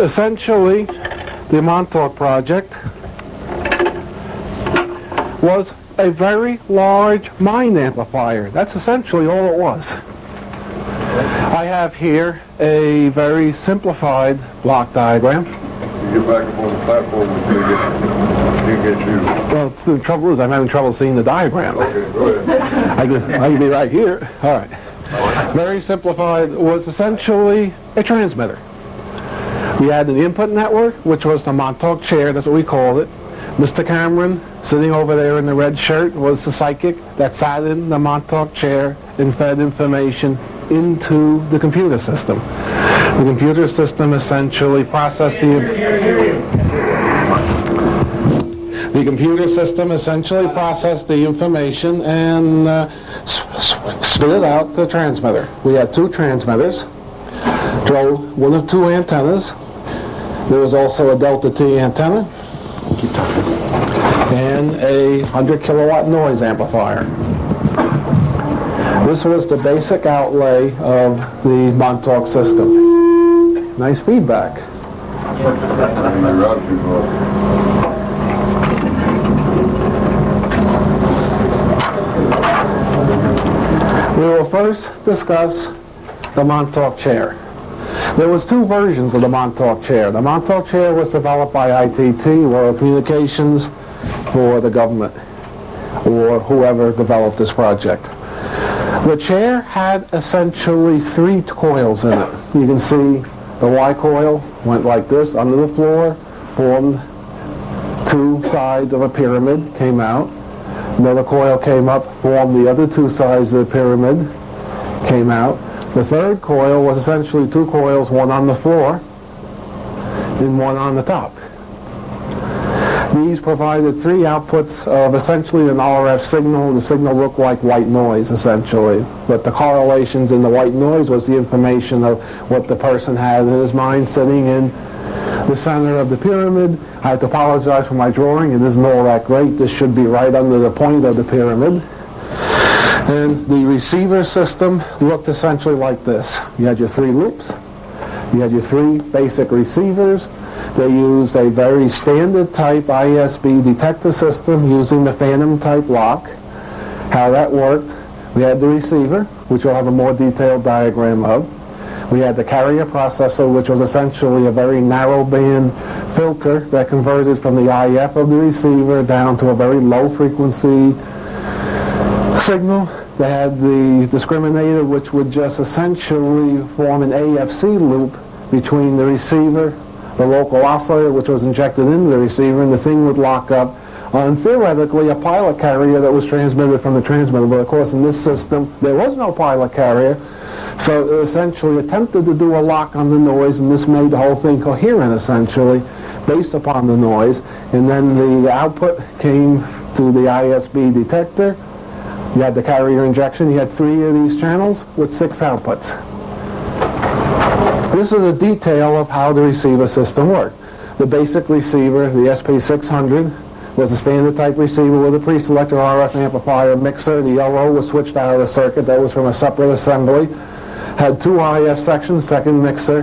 Essentially, the Montauk Project was a very large mind amplifier. That's essentially all it was. I have here a very simplified block diagram. You get back up on the platform and they get you. Well, the trouble is I'm having trouble seeing the diagram. Okay, go ahead. I can be right here. All right. Very simplified, was essentially a transmitter. We had an input network, which was the Montauk chair, that's what we called it. Mr. Cameron, sitting over there in the red shirt, was the psychic that sat in the Montauk chair and fed information into the computer system. The computer system essentially processed the computer system essentially processed the information and spit it out to the transmitter. We had two transmitters, drove one of two antennas. There was also a Delta T antenna and a 100 kilowatt noise amplifier. This was the basic outlay of the Montauk system. Nice feedback. We will first discuss the Montauk chair. There was two versions of the Montauk chair. The Montauk chair was developed by ITT, World Communications, for the government, or whoever developed this project. The chair had essentially three coils in it. You can see the Y coil went like this under the floor, formed two sides of a pyramid, came out. Another coil came up, formed the other two sides of the pyramid, came out. The third coil was essentially two coils, one on the floor, and one on the top. These provided three outputs of essentially an RF signal. The signal looked like white noise, essentially. But the correlations in the white noise was the information of what the person had in his mind sitting in the center of the pyramid. I have to apologize for my drawing. It isn't all that great. This should be right under the point of the pyramid. And the receiver system looked essentially like this. You had your three loops. You had your three basic receivers. They used a very standard type ISB detector system using the phantom type lock. How that worked, we had the receiver, which we'll have a more detailed diagram of. We had the carrier processor, which was essentially a very narrow band filter that converted from the IF of the receiver down to a very low frequency signal. They had the discriminator, which would just essentially form an AFC loop between the receiver, the local oscillator, which was injected into the receiver, and the thing would lock up on theoretically a pilot carrier that was transmitted from the transmitter. But of course in this system there was no pilot carrier, so it essentially attempted to do a lock on the noise, and this made the whole thing coherent essentially based upon the noise. And then the output came to the ISB detector. You had the carrier injection. You had three of these channels with 6 outputs. This is a detail of how the receiver system worked. The basic receiver, the SP600, was a standard type receiver with a pre-selected RF amplifier mixer. The LO was switched out of the circuit. That was from a separate assembly. Had 2 IF sections, second mixer.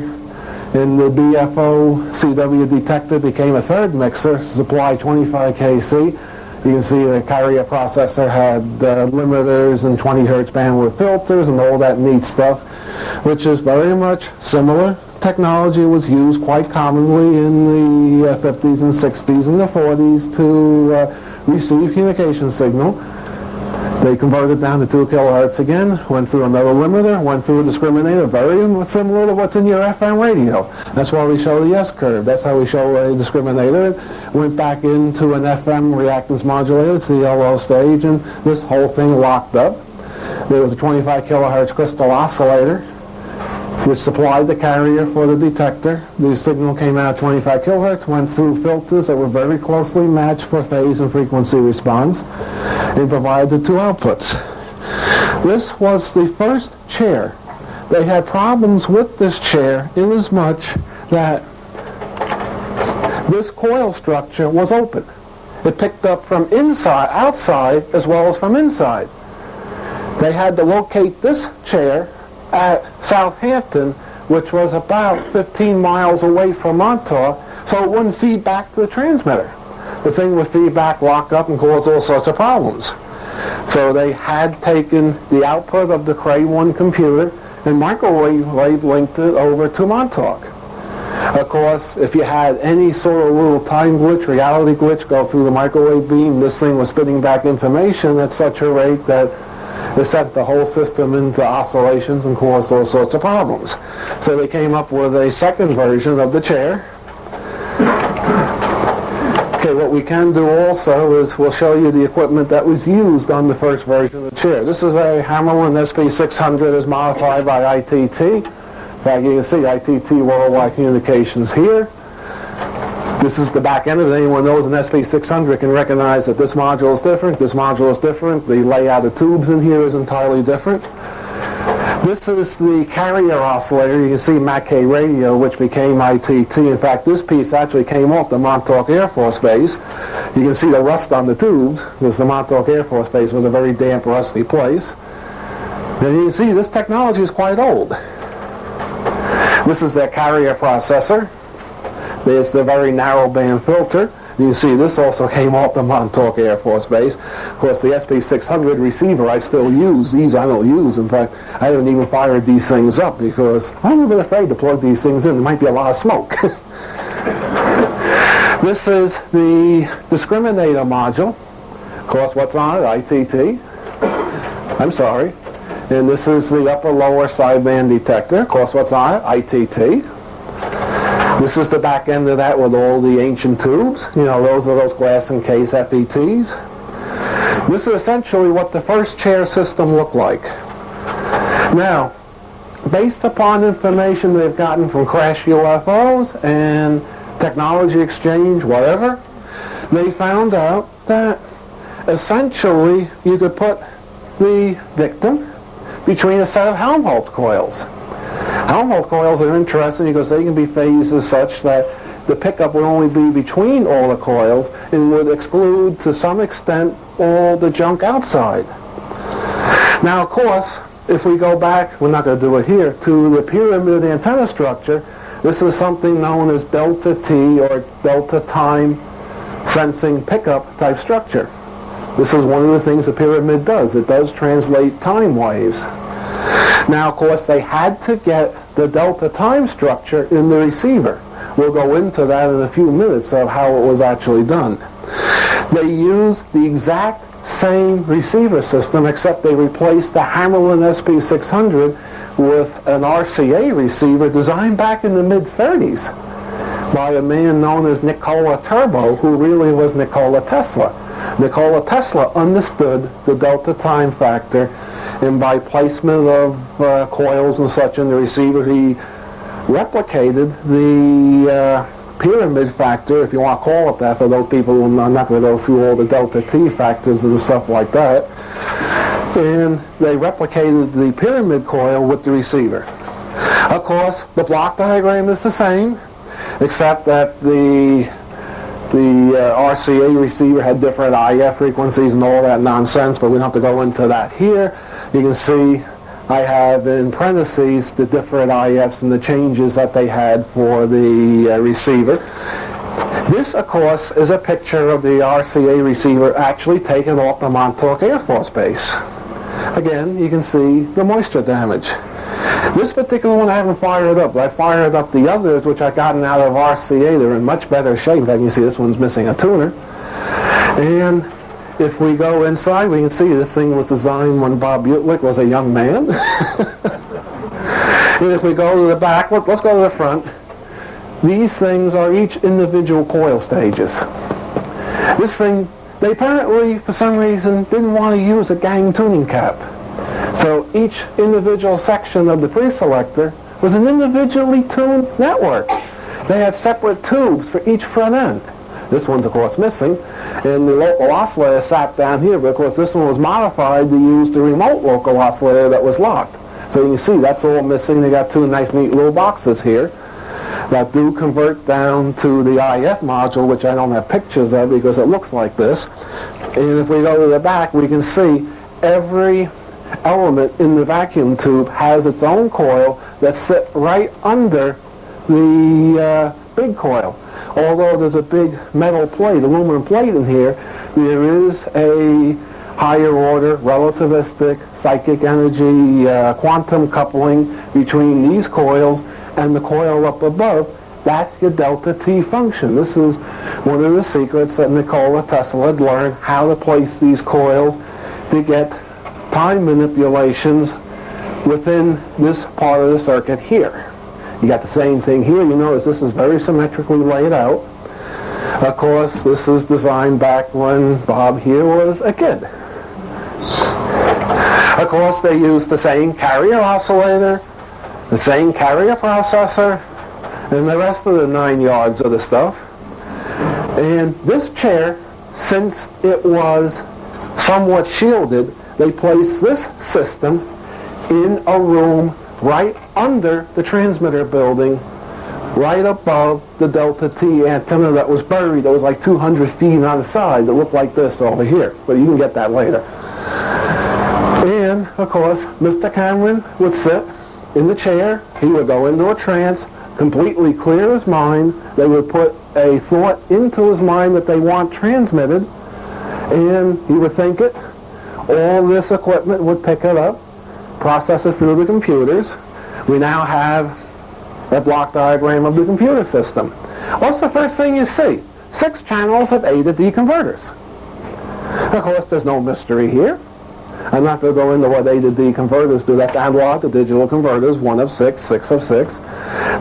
And the BFO CW detector became a third mixer, supply 25 kC. You can see the carrier processor had limiters and 20 hertz bandwidth filters and all that neat stuff, which is very much similar. Technology was used quite commonly in the 50s and 60s and the 40s to receive communication signal. They converted down to 2 kilohertz again, went through another limiter, went through a discriminator, very similar to what's in your FM radio. That's why we show the S-curve. That's how we show a discriminator. It went back into an FM reactance modulator to the LO stage, and this whole thing locked up. There was a 25 kilohertz crystal oscillator, which supplied the carrier for the detector. The signal came out 25 kilohertz, went through filters that were very closely matched for phase and frequency response, and provided the 2 outputs. This was the first chair. They had problems with this chair in as much that this coil structure was open. It picked up from outside as well as from inside. They had to locate this chair at Southampton, which was about 15 miles away from Montauk, so it wouldn't feed back to the transmitter. The thing would feed back, lock up, and cause all sorts of problems. So they had taken the output of the Cray 1 computer and microwave linked it over to Montauk. Of course, if you had any sort of little time glitch, reality glitch go through the microwave beam, this thing was spitting back information at such a rate that it sent the whole system into oscillations and caused all sorts of problems. So they came up with a second version of the chair. Okay, what we can do also is we'll show you the equipment that was used on the first version of the chair. This is a Hammerlin SP600 as modified by ITT. In fact, you can see ITT Worldwide Communications here. This is the back end of it. Anyone knows an SP600 can recognize that this module is different, this module is different, the layout of tubes in here is entirely different. This is the carrier oscillator. You can see Mackay radio, which became ITT. In fact, this piece actually came off the Montauk Air Force Base. You can see the rust on the tubes, because the Montauk Air Force Base was a very damp, rusty place. And you can see this technology is quite old. This is their carrier processor. There's the very narrow band filter. You can see this also came off the Montauk Air Force Base. Of course, the SP600 receiver I still use. These I don't use. In fact, I haven't even fired these things up because I'm a bit afraid to plug these things in. There might be a lot of smoke. This is the discriminator module. Of course, what's on it? ITT. I'm sorry. And this is the upper-lower sideband detector. Of course, what's on it? ITT. This is the back end of that with all the ancient tubes. You know, those are those glass and case FETs. This is essentially what the first chair system looked like. Now, based upon information they've gotten from crash UFOs and technology exchange, whatever, they found out that essentially you could put the victim between a set of Helmholtz coils. Helmholtz coils are interesting because they can be phased as such that the pickup would only be between all the coils and would exclude to some extent all the junk outside. Now, of course, if we go back, we're not going to do it here, to the pyramid antenna structure, this is something known as delta T or delta time sensing pickup type structure. This is one of the things the pyramid does. It does translate time waves. Now, of course, they had to get the delta time structure in the receiver. We'll go into that in a few minutes of how it was actually done. They used the exact same receiver system, except they replaced the Hammerlin SP600 with an RCA receiver designed back in the mid-30s by a man known as Nikola Turbo, who really was Nikola Tesla. Nikola Tesla understood the delta time factor, and by placement of coils and such in the receiver, he replicated the pyramid factor, if you want to call it that, for those people who are not going to go through all the delta T factors and stuff like that. And they replicated the pyramid coil with the receiver. Of course, the block diagram is the same, except that the RCA receiver had different IF frequencies and all that nonsense, but we don't have to go into that here. You can see I have in parentheses the different IFs and the changes that they had for the receiver. This, of course, is a picture of the RCA receiver actually taken off the Montauk Air Force Base. Again, you can see the moisture damage. This particular one I haven't fired up, but I fired up the others, which I've gotten out of RCA. They're in much better shape. As you can see, this one's missing a tuner. And if we go inside, we can see this thing was designed when Bob Butlick was a young man. And if we go to the back, let's go to the front. These things are each individual coil stages. This thing, they apparently, for some reason, didn't want to use a gang tuning cap. So each individual section of the preselector was an individually tuned network. They had separate tubes for each front end. This one's, of course, missing. And the local oscillator sat down here, but of course this one was modified to use the remote local oscillator that was locked. So you can see that's all missing. They got two nice neat little boxes here that do convert down to the IF module, which I don't have pictures of because it looks like this. And if we go to the back, we can see every element in the vacuum tube has its own coil that sits right under the big coil. Although there's a big metal plate, aluminum plate in here, there is a higher order relativistic psychic energy quantum coupling between these coils and the coil up above. That's your delta T function. This is one of the secrets that Nikola Tesla had learned, how to place these coils to get time manipulations within this part of the circuit here. You got the same thing here. You notice this is very symmetrically laid out. Of course, this is designed back when Bob here was a kid. Of course, they used the same carrier oscillator, the same carrier processor, and the rest of the 9 yards of the stuff. And this chair, since it was somewhat shielded, they placed this system in a room right under the transmitter building, right above the delta T antenna that was buried. That was like 200 feet on the side. That looked like this over here, but you can get that later. And, of course, Mr. Cameron would sit in the chair. He would go into a trance, completely clear his mind. They would put a thought into his mind that they want transmitted, and he would think it. All this equipment would pick it up, process it through the computers. We now have a block diagram of the computer system. What's the first thing you see? 6 channels of A to D converters. Of course, there's no mystery here. I'm not going to go into what A to D converters do. That's analog to digital converters, 1 of 6, 6 of 6.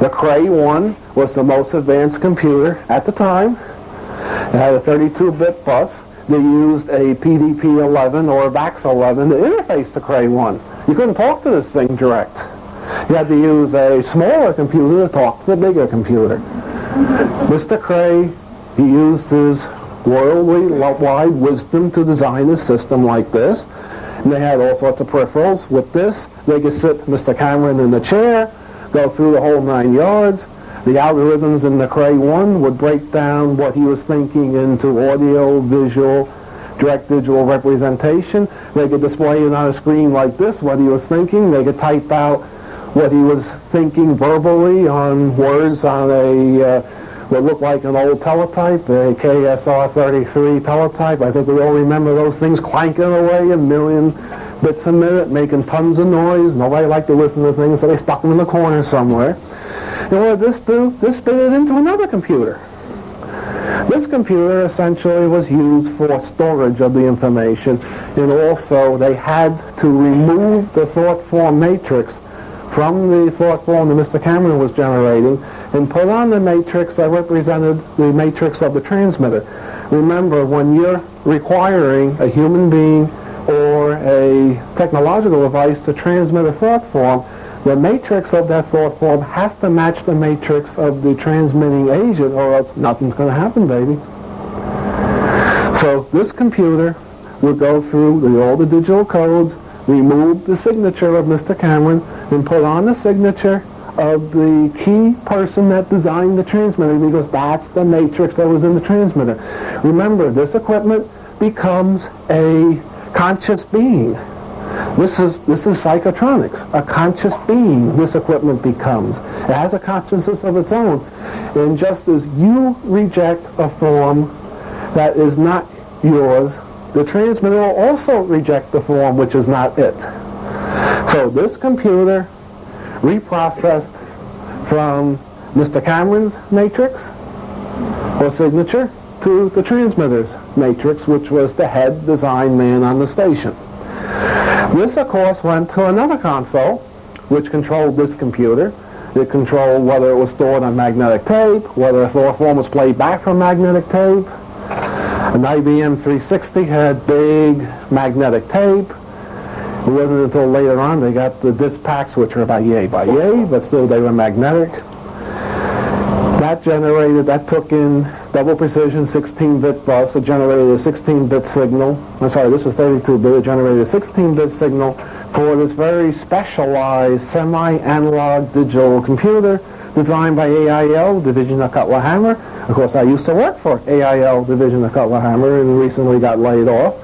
The Cray 1 was the most advanced computer at the time. It had a 32-bit bus. They used a PDP-11 or a VAX-11 to interface to Cray 1. You couldn't talk to this thing direct. You had to use a smaller computer to talk to the bigger computer. Mr. Cray, he used his worldly wide wisdom to design a system like this. And they had all sorts of peripherals. With this, they could sit Mr. Cameron in the chair, go through the whole 9 yards. The algorithms in the Cray 1 would break down what he was thinking into audio, visual, direct digital representation. They could display it on a screen like this, what he was thinking. They could type out what he was thinking verbally on words on a what looked like an old teletype, a KSR-33 teletype. I think we all remember those things clanking away a million bits a minute, making tons of noise. Nobody liked to listen to things, so they stuck them in the corner somewhere. And what did this do? This spit it into another computer. This computer essentially was used for storage of the information, and also they had to remove the thought form matrix from the thought form that Mr. Cameron was generating and put on the matrix that represented the matrix of the transmitter. Remember, when you're requiring a human being or a technological device to transmit a thought form, the matrix of that thought form has to match the matrix of the transmitting agent, or else nothing's going to happen, baby. So this computer would go through all the digital codes, remove the signature of Mr. Cameron, and put on the signature of the key person that designed the transmitter, because that's the matrix that was in the transmitter. Remember, this equipment becomes a conscious being. This is psychotronics, a conscious being this equipment becomes. It has a consciousness of its own. And just as you reject a form that is not yours, the transmitter will also reject the form which is not it. So this computer reprocessed from Mr. Cameron's matrix or signature to the transmitter's matrix, which was the head design man on the station. This, of course, went to another console, which controlled this computer. It controlled whether it was stored on magnetic tape, whether a thought form was played back from magnetic tape. An IBM 360 had big magnetic tape. It wasn't until later on they got the disc packs, which are about yay by yay, but still they were magnetic. That took in double precision 16-bit bus. It generated a 16-bit signal. I'm sorry, this was 32-bit. It generated a 16-bit signal for this very specialized semi-analog digital computer designed by AIL, division of Cutler Hammer. Of course, I used to work for AIL, division of Cutler Hammer, and recently got laid off.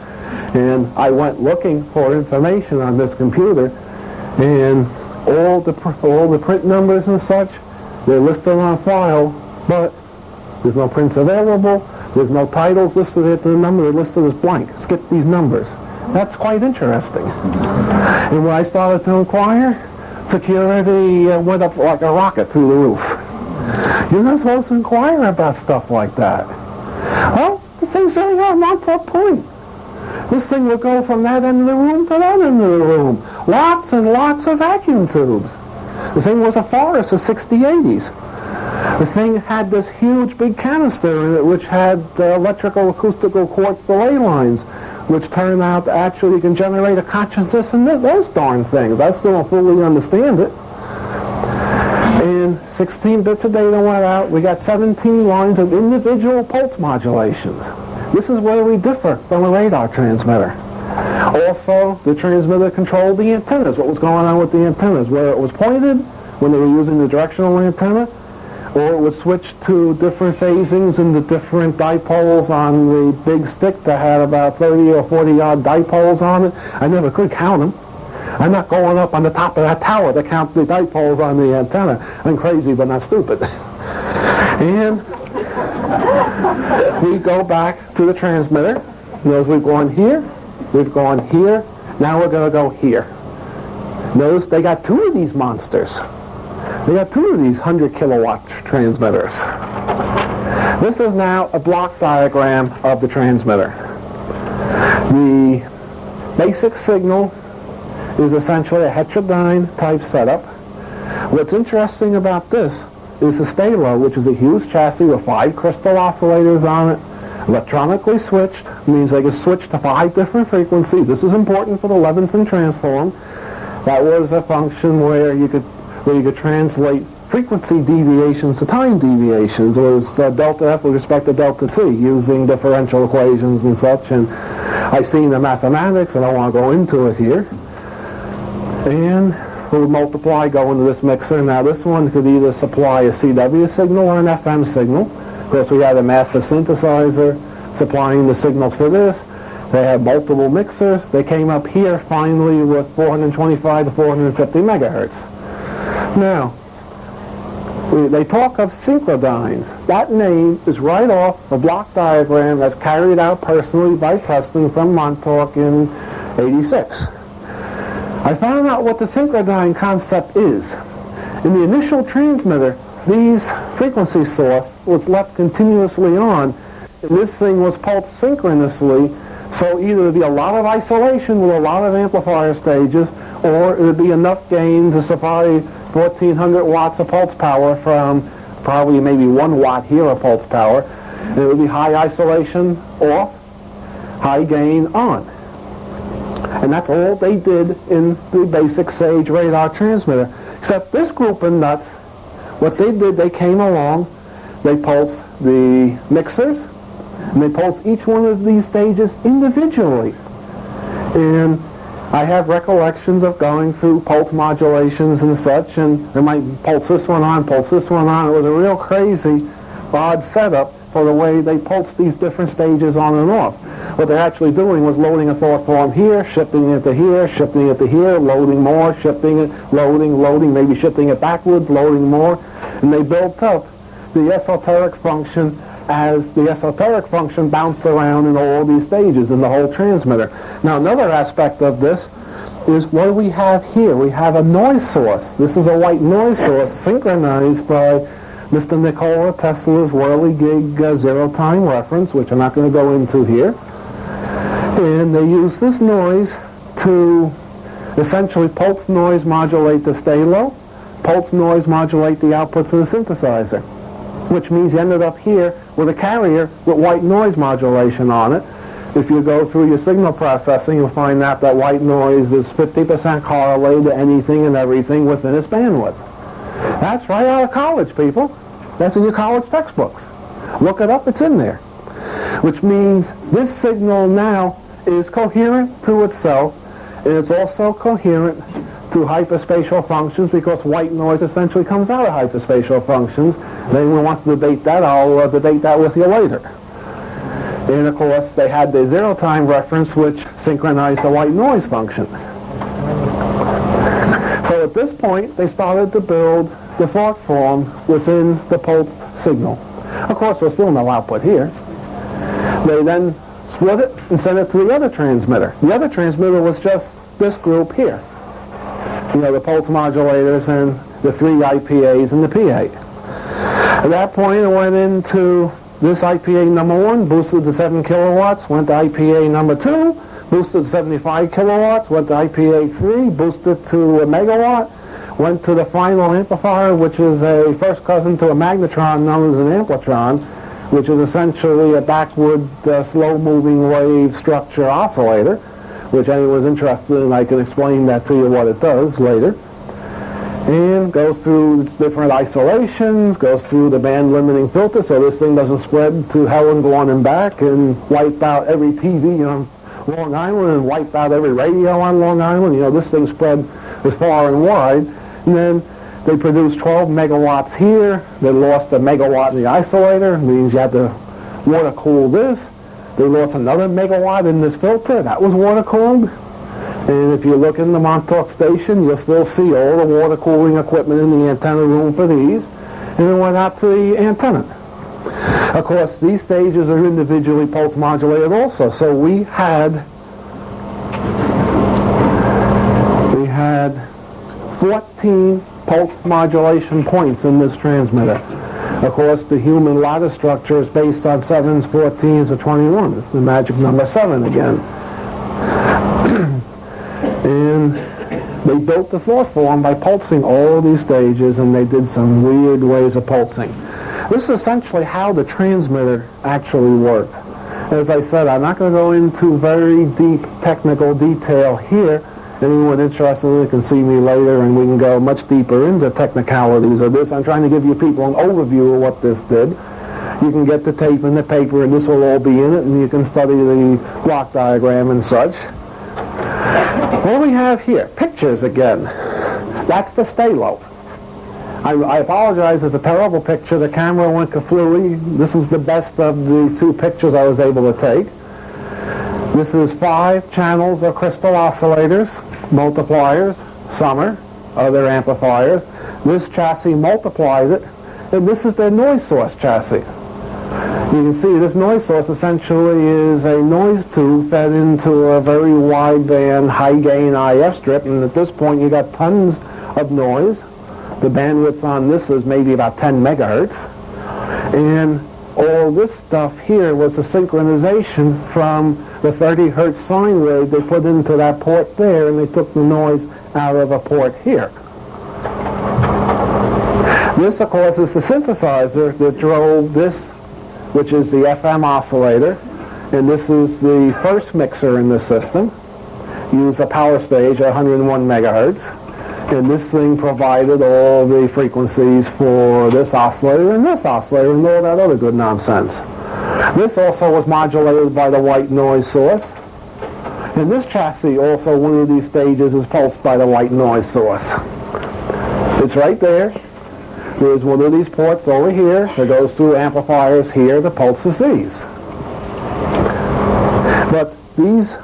And I went looking for information on this computer, and all the print numbers and such, they're listed on file, but there's no prints available, there's no titles listed at the number, they're listed as blank. Skip these numbers. That's quite interesting. And when I started to inquire, security went up like a rocket through the roof. You're not supposed to inquire about stuff like that. Well, the thing's sitting on Montauk Point. This thing will go from that end of the room to that end of the room. Lots and lots of vacuum tubes. The thing was a forest of 6080s. The thing had this huge big canister in it which had electrical acoustical quartz delay lines, which turned out to actually can generate a consciousness in those darn things. I still don't fully understand it. And 16 bits of data went out. We got 17 lines of individual pulse modulations. This is where we differ from a radar transmitter. Also, the transmitter controlled the antennas, what was going on with the antennas, where it was pointed when they were using the directional antenna, or it would switch to different phasings and the different dipoles on the big stick that had about 30 or 40 odd dipoles on it. I never could count them. I'm not going up on the top of that tower to count the dipoles on the antenna. I'm crazy, but not stupid. And we go back to the transmitter. Notice we've gone here, we've gone here, now we're going to go here. Notice they got two of these monsters. They got two of these 100 kilowatt transmitters. This is now a block diagram of the transmitter. The basic signal is essentially a heterodyne type setup. What's interesting about this is the Stalo, which is a huge chassis with 5 crystal oscillators on it, electronically switched, means they can switch to 5 different frequencies. This is important for the Levinson transform. That was a function where you could translate frequency deviations to time deviations. It was delta F with respect to delta T, using differential equations and such. And I've seen the mathematics, and I don't want to go into it here. And we'll multiply, go into this mixer. Now this one could either supply a CW signal or an FM signal. Of course, we had a massive synthesizer supplying the signals for this. They had multiple mixers. They came up here finally with 425 to 450 megahertz. Now, they talk of synchrodynes. That name is right off a block diagram that's carried out personally by Preston from Montauk in '86. I found out what the synchrodyne concept is. In the initial transmitter, these frequency source was left continuously on, and this thing was pulsed synchronously, so either it would be a lot of isolation with a lot of amplifier stages, or it would be enough gain to supply 1,400 watts of pulse power from probably maybe 1 watt here of pulse power, and it would be high isolation off, high gain on. And that's all they did in the basic SAGE radar transmitter. Except this group of nuts, what they did, they came along, they pulsed the mixers, and they pulsed each one of these stages individually. And I have recollections of going through pulse modulations and such, and they might pulse this one on, pulse this one on. It was a real crazy, odd setup for the way they pulsed these different stages on and off. What they're actually doing was loading a thought form here, shifting it to here, shifting it to here, loading more, shifting it, loading, maybe shifting it backwards, loading more. And they built up the esoteric function as the esoteric function bounced around in all these stages in the whole transmitter. Now another aspect of this is what do we have here? We have a noise source. This is a white noise source synchronized by Mr. Nikola Tesla's whirligig zero-time reference, which I'm not going to go into here. And they use this noise to essentially pulse noise modulate the stay low, pulse noise modulate the outputs of the synthesizer, which means you ended up here with a carrier with white noise modulation on it. If you go through your signal processing, you'll find out that white noise is 50% correlated to anything and everything within its bandwidth. That's right out of college, people. That's in your college textbooks. Look it up, it's in there. Which means this signal now is coherent to itself, and it's also coherent to hyperspatial functions because white noise essentially comes out of hyperspatial functions. If anyone wants to debate that, I'll debate that with you later. And of course, they had the zero-time reference which synchronized the white noise function. So at this point, they started to build the thought form within the pulsed signal. Of course, there's still no output here. They then split it and sent it to the other transmitter. The other transmitter was just this group here. You know, the pulse modulators and the 3 IPAs and the P8. At that point, it went into this IPA number 1, boosted to 7 kilowatts, went to IPA number 2, boosted to 75 kilowatts, went to IPA 3, boosted to a megawatt, went to the final amplifier, which is a first cousin to a magnetron known as an amplitron, which is essentially a backward slow-moving wave structure oscillator, which anyone's interested in, I can explain that to you what it does later. And goes through its different isolations, goes through the band limiting filter so this thing doesn't spread to hell and gone and back and wipe out every TV on Long Island and wipe out every radio on Long Island. You know, this thing spread as far and wide. And then they produced 12 megawatts here. They lost a megawatt in the isolator. It means you had to water cool this. They lost another megawatt in this filter. That was water cooled. And if you look in the Montauk station, you'll still see all the water cooling equipment in the antenna room for these. And it went out to the antenna. Of course, these stages are individually pulse modulated also. So we had 14 pulse modulation points in this transmitter. Of course, the human lattice structure is based on 7s, 14s, or 21s. It's the magic number 7 again. And they built the thought form by pulsing all these stages, and they did some weird ways of pulsing. This is essentially how the transmitter actually worked. As I said, I'm not going to go into very deep technical detail here, Anyone interested can see me later, and we can go much deeper into technicalities of this. I'm trying to give you people an overview of what this did. You can get the tape and the paper, and this will all be in it, and you can study the block diagram and such. What do we have here? Pictures again. That's the stalo. I apologize, it's a terrible picture. The camera went kaflooey. This is the best of the two pictures I was able to take. This is 5 channels of crystal oscillators, multipliers, some are other amplifiers. This chassis multiplies it, and this is their noise source chassis. You can see this noise source essentially is a noise tube fed into a very wideband, high-gain IF strip, and at this point you got tons of noise. The bandwidth on this is maybe about 10 megahertz. And all this stuff here was a synchronization from the 30 hertz sine wave they put into that port there, and they took the noise out of a port here. This, of course, is the synthesizer that drove this, which is the FM oscillator, and this is the first mixer in the system. Use a power stage at 101 megahertz, and this thing provided all the frequencies for this oscillator and all that other good nonsense. This also was modulated by the white noise source, and this chassis also, one of these stages, is pulsed by the white noise source. It's right there. There's one of these ports over here that goes through amplifiers here that pulses these. But these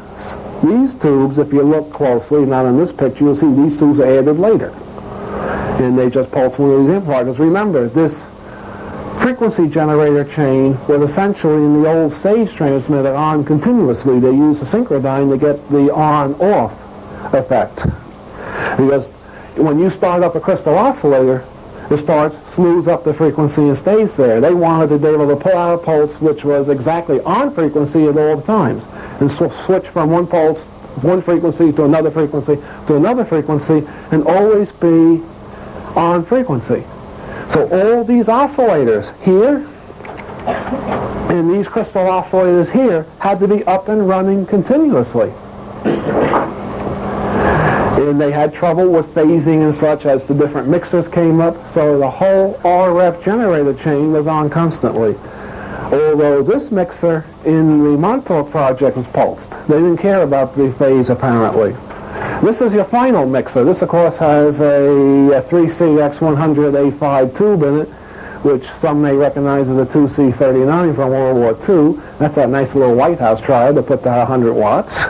tubes, if you look closely, not in this picture, you'll see these tubes are added later. And they just pulse one of these amplifiers. Remember, this frequency generator chain was essentially in the old stage transmitter on continuously. They used the synchrodyne to get the on-off effect. Because when you start up a crystal oscillator, it starts, slews up the frequency and stays there. They wanted to be able to put out a pulse which was exactly on frequency at all times, and switch from one pulse, one frequency to another frequency, and always be on frequency. So all these oscillators here and these crystal oscillators here had to be up and running continuously. And they had trouble with phasing and such as the different mixers came up, so the whole RF generator chain was on constantly. Although this mixer in the Montauk Project was pulsed. They didn't care about the phase, apparently. This is your final mixer. This, of course, has a 3CX100A5 tube in it, which some may recognize as a 2C39 from World War II. That's that nice little White House triode that puts out 100 watts.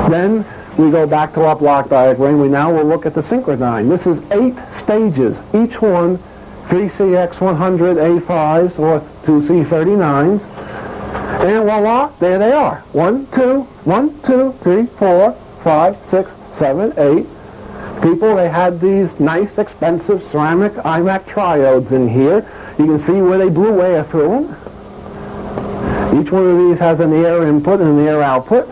Then we go back to our block diagram. We now will look at the synchrodyne. This is 8 stages, each one 3CX100A5s or 2C39s. And voila, there they are. 1, 2, 3, 4, 5, 6, 7, 8. People, they had these nice, expensive ceramic iMac triodes in here. You can see where they blew air through them. Each one of these has an air input and an air output.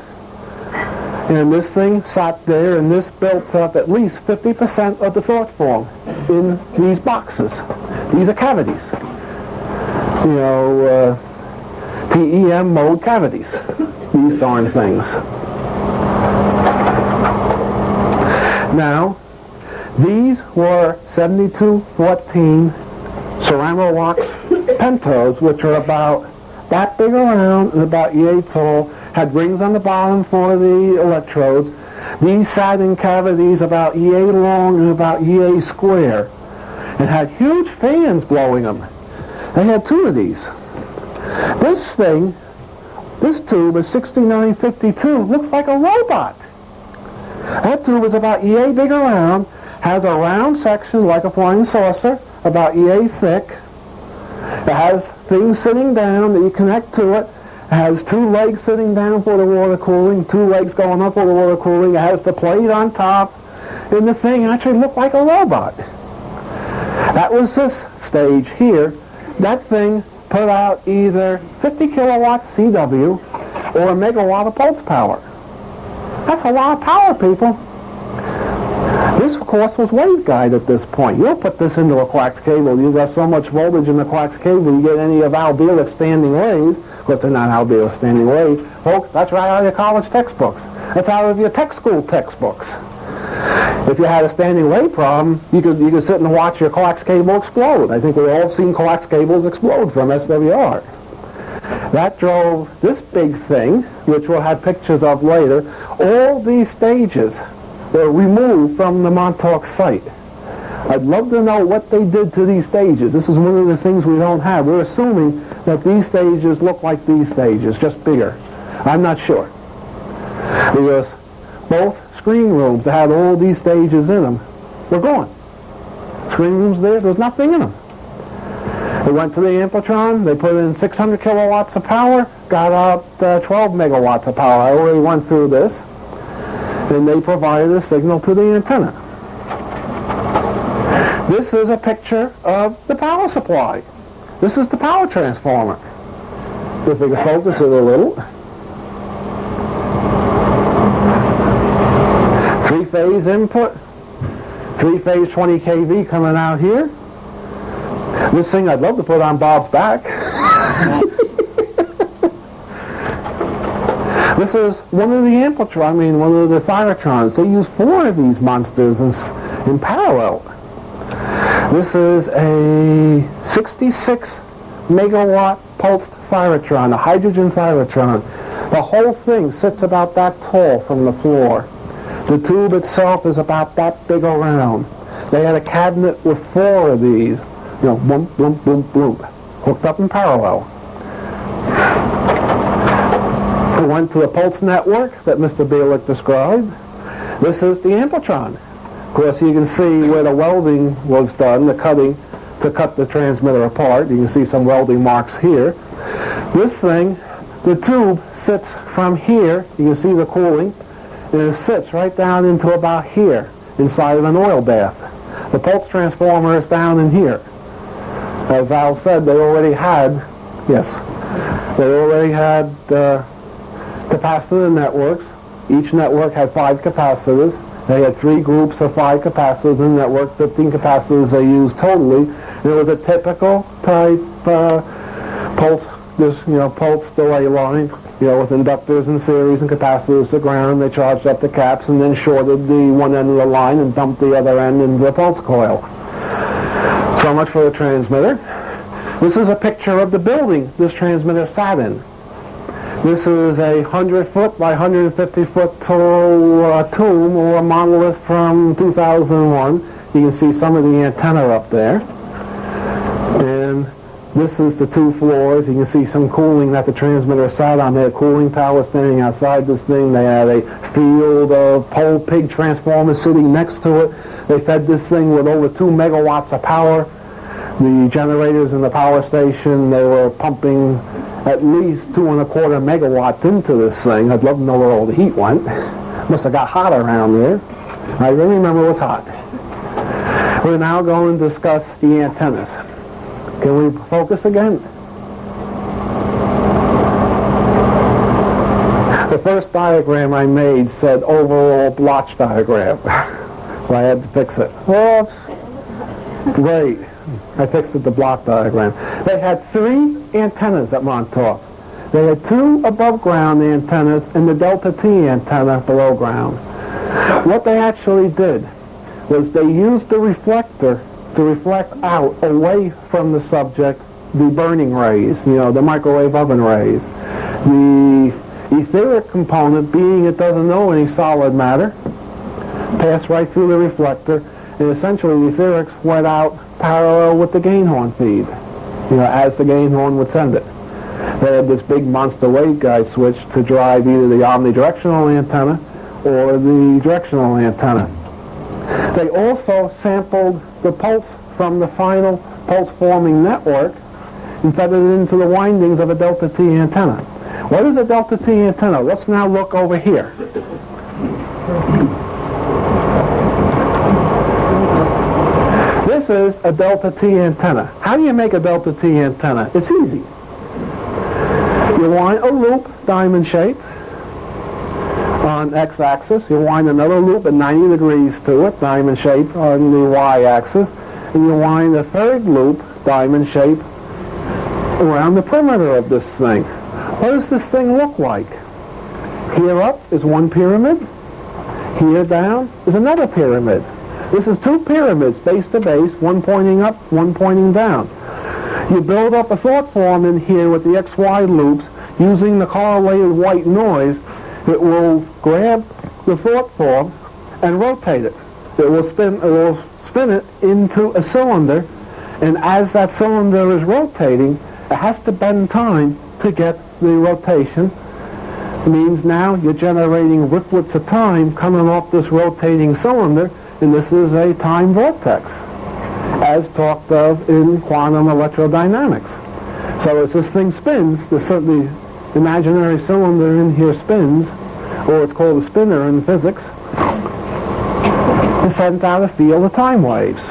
And this thing sat there, and this built up at least 50% of the thought form in these boxes. These are cavities. You know, TEM mode cavities. These darn things. Now, these were 7214 Ceramo-Lock pentos, which are about that big around and about yay tall, had rings on the bottom for the electrodes. These sat in cavities about yay long and about yay square, and had huge fans blowing them. They had 2 of these. This thing, this tube is 6952, looks like a robot. That tube is about yay big around, has a round section like a flying saucer, about yay thick. It has things sitting down that you connect to it. It has 2 legs sitting down for the water cooling, 2 legs going up for the water cooling. It has the plate on top, and the thing actually looked like a robot. That was this stage here. That thing put out either 50 kilowatts CW or a megawatt of pulse power. That's a lot of power, people. This, of course, was waveguide at this point. You'll put this into a coax cable. You've got so much voltage in the coax cable, you get any of albeolic standing waves. Of course, they're not albeolic standing waves. Folks, that's right out of your college textbooks. That's out of your tech school textbooks. If you had a standing wave problem, you could sit and watch your coax cable explode. I think we've all seen coax cables explode from SWR. That drove this big thing, which we'll have pictures of later. All these stages were removed from the Montauk site. I'd love to know what they did to these stages. This is one of the things we don't have. We're assuming that these stages look like these stages, just bigger. I'm not sure. Because both screen rooms that had all these stages in them were gone. Screen rooms there's nothing in them. They went to the Amplitron, they put in 600 kilowatts of power, got out 12 megawatts of power. I already went through this. And they provided a signal to the antenna. This is a picture of the power supply. This is the power transformer. If we can focus it a little. Three-phase input, three-phase 20 kV coming out here. This thing I'd love to put on Bob's back. This is one of the Amplitrons, one of the Thyratrons. They use 4 of these monsters in parallel. This is a 66 megawatt pulsed Thyratron, a hydrogen Thyratron. The whole thing sits about that tall from the floor. The tube itself is about that big around. They had a cabinet with 4 of these, boom, boom, boom, boom, hooked up in parallel. We went to the pulse network that Mr. Bielik described. This is the Amplitron. Of course, you can see where the welding was done, the cutting to cut the transmitter apart. You can see some welding marks here. This thing, the tube sits from here. You can see the cooling. And it sits right down into about here, inside of an oil bath. The pulse transformer is down in here. As Al said, they already had capacitor networks. Each network had 5 capacitors. They had 3 groups of 5 capacitors in the network, 15 capacitors they used totally. And it was a typical type pulse delay line, with inductors in series and capacitors to ground. They charged up the caps and then shorted the one end of the line and dumped the other end into the pulse coil. So much for the transmitter. This is a picture of the building this transmitter sat in. This is a 100-foot by 150-foot tall tomb or a monolith from 2001. You can see some of the antenna up there. And this is the 2 floors. You can see some cooling that the transmitter sat on. They had cooling towers standing outside this thing. They had a field of pole pig transformers sitting next to it. They fed this thing with over 2 megawatts of power. The generators in the power station, they were pumping at least 2¼ megawatts into this thing. I'd love to know where all the heat went. Must have got hot around there. I really remember it was hot. We're now going to discuss the antennas. Can we focus again? The first diagram I made said overall blotch diagram. So I had to fix it. Oops. Great. I fixed it, the block diagram. They had 3 antennas at Montauk. They had 2 above ground antennas and the Delta T antenna below ground. What they actually did was they used the reflector to reflect out away from the subject the burning rays, the microwave oven rays. The etheric component, being it doesn't know any solid matter, passed right through the reflector, and essentially the etherics went out parallel with the gain horn feed, as the gain horn would send it. They had this big monster waveguide switch to drive either the omnidirectional antenna or the directional antenna. They also sampled the pulse from the final pulse-forming network and fed it into the windings of a Delta T antenna. What is a Delta T antenna? Let's now look over here. This is a Delta T antenna. How do you make a Delta T antenna? It's easy. You wind a loop, diamond shape, on x-axis. You wind another loop at 90 degrees to it, diamond shape, on the y-axis. And you wind a third loop, diamond shape, around the perimeter of this thing. What does this thing look like? Here up is one pyramid. Here down is another pyramid. This is two pyramids, base to base, one pointing up, one pointing down. You build up a thought form in here with the XY loops using the correlated white noise. It will grab the thought form and rotate it. It will spin it into a cylinder, and as that cylinder is rotating, it has to bend time to get the rotation. It means now you're generating riftlets of time coming off this rotating cylinder, and this is a time vortex, as talked of in quantum electrodynamics. So as this thing spins, the imaginary cylinder in here spins, or it's called a spinner in physics. It sends out a field of time waves.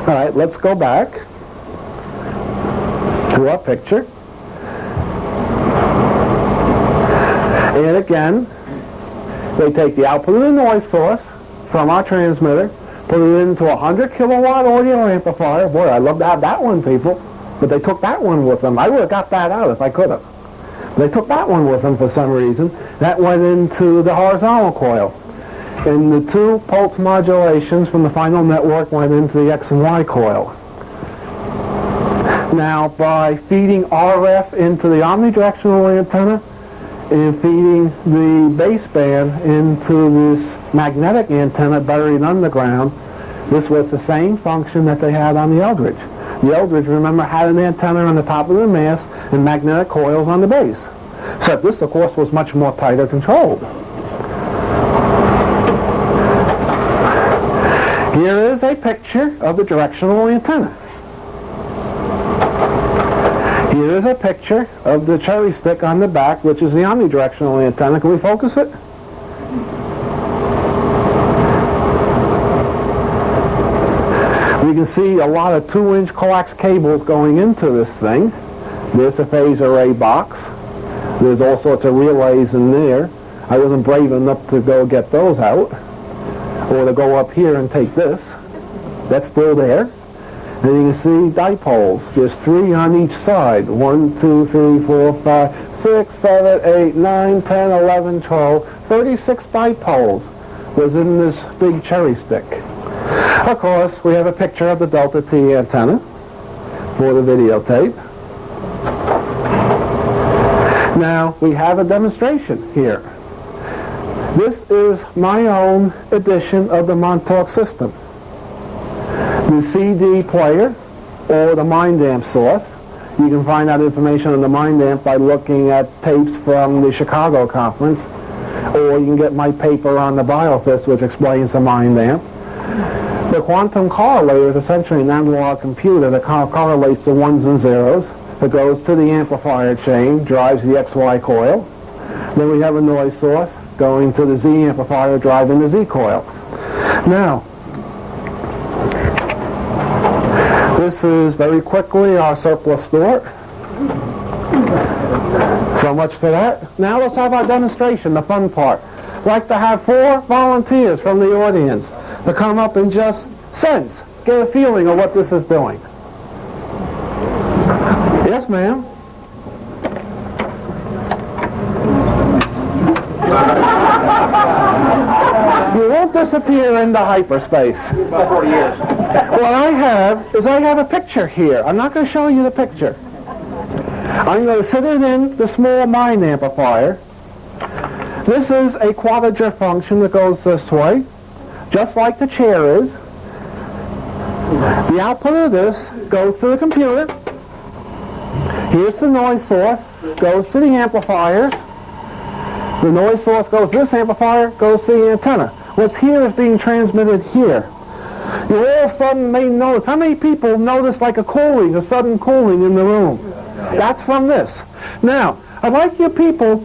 All right, let's go back to our picture. And again, they take the output of the noise source from our transmitter, put it into a 100 kilowatt audio amplifier. Boy, I'd love to have that one, people. But they took that one with them. I would have got that out if I could have. They took that one with them for some reason. That went into the horizontal coil. And the two pulse modulations from the final network went into the X and Y coil. Now, by feeding RF into the omnidirectional antenna and feeding the baseband into this magnetic antenna buried underground, this was the same function that they had on the Eldridge. The Eldridge, remember, had an antenna on the top of the mast and magnetic coils on the base. Except this, of course, was much more tighter controlled. Here is a picture of the directional antenna. Here is a picture of the cherry stick on the back, which is the omnidirectional antenna. Can we focus it? We can see a lot of 2-inch coax cables going into this thing. There's a phase array box. There's all sorts of relays in there. I wasn't brave enough to go get those out, or to go up here and take this. That's still there. And you can see dipoles. There's 3 on each side. 1, 2, 3, 4, 5, 6, 7, 8, 9, 10, 11, 12. 36 dipoles was in this big cherry stick. Of course, we have a picture of the Delta T antenna for the videotape. Now, we have a demonstration here. This is my own edition of the Montauk system. The CD player, or the mind amp source. You can find out information on the mind amp by looking at tapes from the Chicago conference, or you can get my paper on the BioFist, which explains the mind amp. The quantum correlator is essentially an analog computer that correlates the ones and zeros. It goes to the amplifier chain, drives the XY coil. Then we have a noise source going to the Z amplifier, driving the Z coil. Now, this is very quickly our surplus store. So much for that. Now let's have our demonstration, the fun part. I'd like to have 4 volunteers from the audience to come up and just sense, get a feeling of what this is doing. Yes, ma'am. You won't disappear into hyperspace. About 40 years. What I have is I have a picture here. I'm not going to show you the picture. I'm going to sit it in the small mind amplifier. This is a quadrature function that goes this way, just like the chair is. The output of this goes to the computer. Here's the noise source, goes to the amplifiers. The noise source goes to this amplifier, goes to the antenna. What's here is being transmitted here. You all of a sudden may notice, how many people notice like a sudden cooling in the room? That's from this. Now, I'd like you people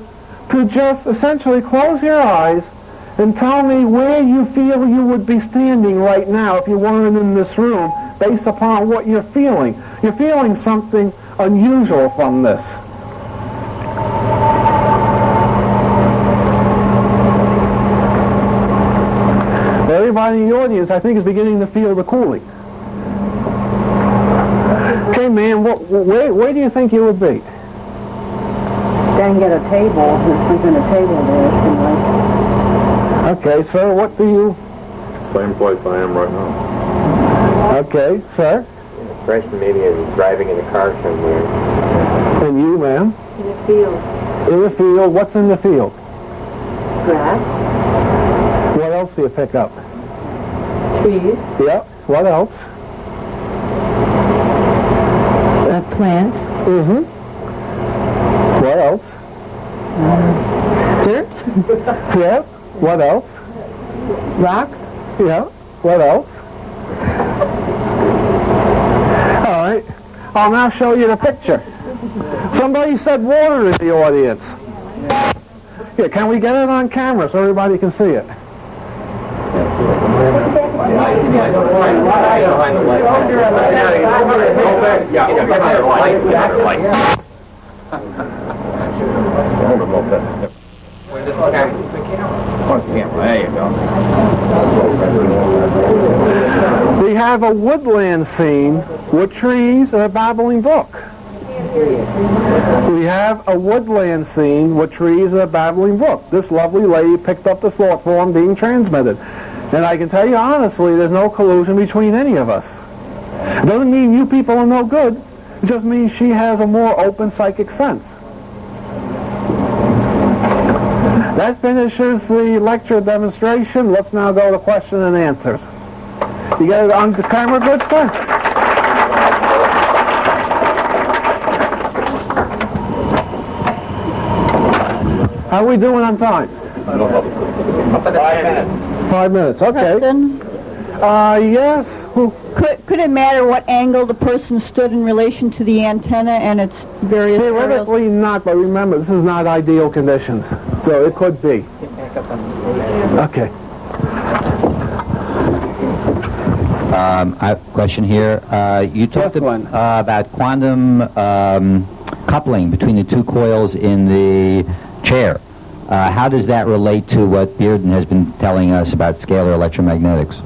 to just essentially close your eyes and tell me where you feel you would be standing right now if you weren't in this room, based upon what you're feeling. You're feeling something unusual from this. Everybody in the audience, I think, is beginning to feel the cooling. Okay, man, where do you think you would be? Then get a table, there's something a table there, it seemed like. Okay, sir, what do you... Same place I am right now. Okay, sir. Impression maybe is driving in a car somewhere. And you, ma'am? In a field. In the field. What's in the field? Grass. What else do you pick up? Trees. Yep. What else? Plants. Mm-hmm. What else? Dirt. Yeah. What else? Rocks. Yeah. What else? All right. I'll now show you the picture. Somebody said water in the audience. Here, can we get it on camera so everybody can see it? We have a woodland scene with trees and a babbling brook. We have a woodland scene with trees and a babbling brook. This lovely lady picked up the thought form being transmitted. And I can tell you honestly, there's no collusion between any of us. It doesn't mean you people are no good. It just means she has a more open psychic sense. That finishes the lecture demonstration. Let's now go to question and answers. You got it on the camera, good sir? How are we doing on time? 5 minutes. 5 minutes, okay. Preston, Yes. could it matter what angle the person stood in relation to the antenna and its various areas? Theoretically not, but remember, this is not ideal conditions, so it could be. Okay. I have a question here. You talked Yes, Glenn. about quantum coupling between the two coils in the chair. How does that relate to what Bearden has been telling us about scalar electromagnetics?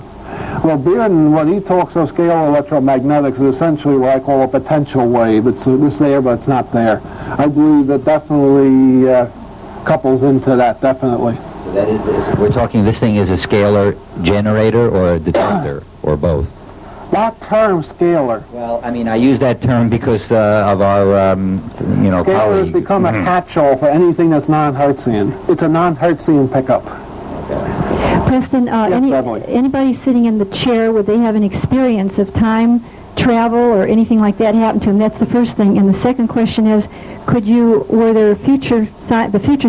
Well, Bearden, when he talks of scalar electromagnetics, is essentially what I call a potential wave. It's there, but it's not there. I believe that definitely couples into that, definitely. So that is, we're talking, this thing is a scalar generator or a detector, or both? That term, scalar. Well, I mean, I use that term because of our, Scalar has colleague. become a catch-all for anything that's non-Hertzian. It's a non-Hertzian pickup. Preston, Beverly. anybody sitting in the chair, would they have an experience of time travel or anything like that happen to them? That's the first thing. And the second question is, were there the future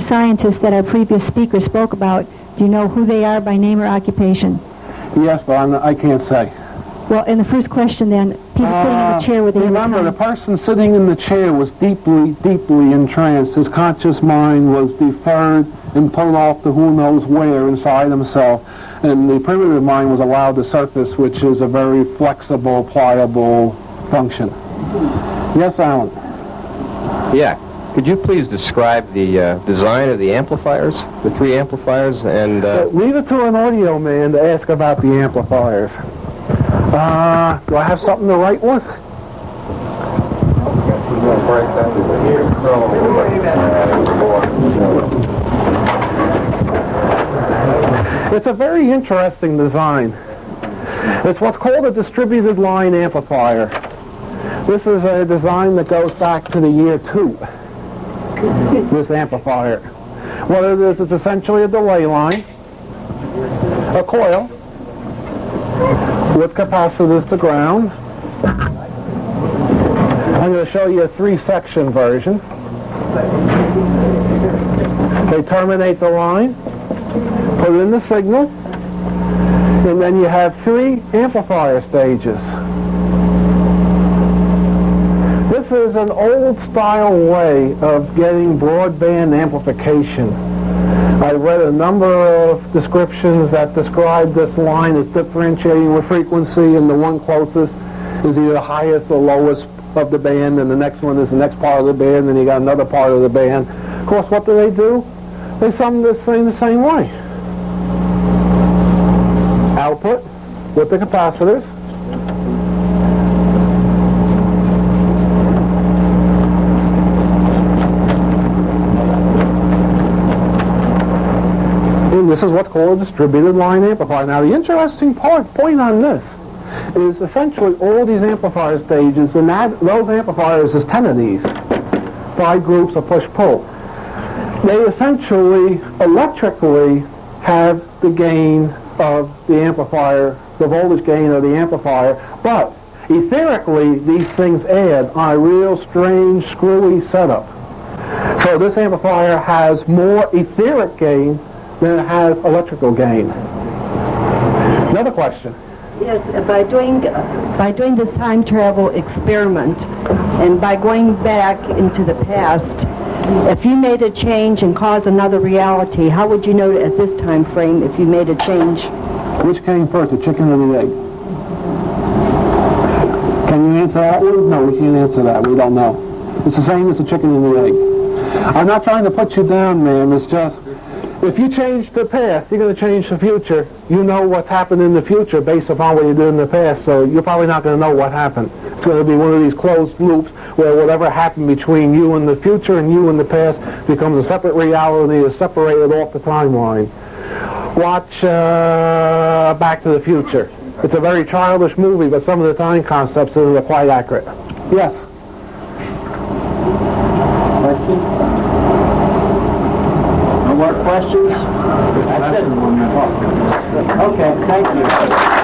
scientists that our previous speaker spoke about, do you know who they are by name or occupation? Yes, but I can't say. Well, in the first question then, people sitting in the chair, would they have a Remember, the time? person sitting in the chair was deeply, deeply entranced. His conscious mind was deferred and pulled off to who knows where inside himself. And the primitive mind was allowed to surface, which is a very flexible, pliable function. Yes, Alan? Yeah. Could you please describe the design of the amplifiers, the three amplifiers, and... Leave it to an audio man to ask about the amplifiers. Do I have something to write with? It's a very interesting design. It's what's called a distributed line amplifier. This is a design that goes back to the year 2, this amplifier. What it is, it's essentially a delay line, a coil, with capacitors to ground. I'm going to show you a 3-section version. They terminate the line, put in the signal, and then you have 3 amplifier stages. This is an old-style way of getting broadband amplification. I read a number of descriptions that describe this line as differentiating with frequency, and the one closest is either the highest or lowest of the band, and the next one is the next part of the band, and you got another part of the band. Of course, what do? They sum this thing the same way. Output with the capacitors. And this is what's called a distributed line amplifier. Now, the interesting point on this is essentially all these amplifier stages, and those amplifiers is 10 of these, 5 groups of push-pull. They essentially, electrically, have the gain of the amplifier, the voltage gain of the amplifier, but etherically, these things add on a real strange, screwy setup. So this amplifier has more etheric gain than it has electrical gain. Another question. Yes, by doing this time travel experiment, and by going back into the past, if you made a change and caused another reality, how would you know at this time frame if you made a change? Which came first, the chicken or the egg? Can you answer that one? No, we can't answer that. We don't know. It's the same as the chicken and the egg. I'm not trying to put you down, ma'am. It's just, if you change the past, you're going to change the future. You know what's happened in the future based upon what you did in the past, so you're probably not going to know what happened. It's going to be one of these closed loops where whatever happened between you and the future and you and the past becomes a separate reality, is separated off the timeline. Watch Back to the Future. It's a very childish movie, but some of the time concepts in it are quite accurate. Yes? Questions? No more questions? That's it. Okay, thank you.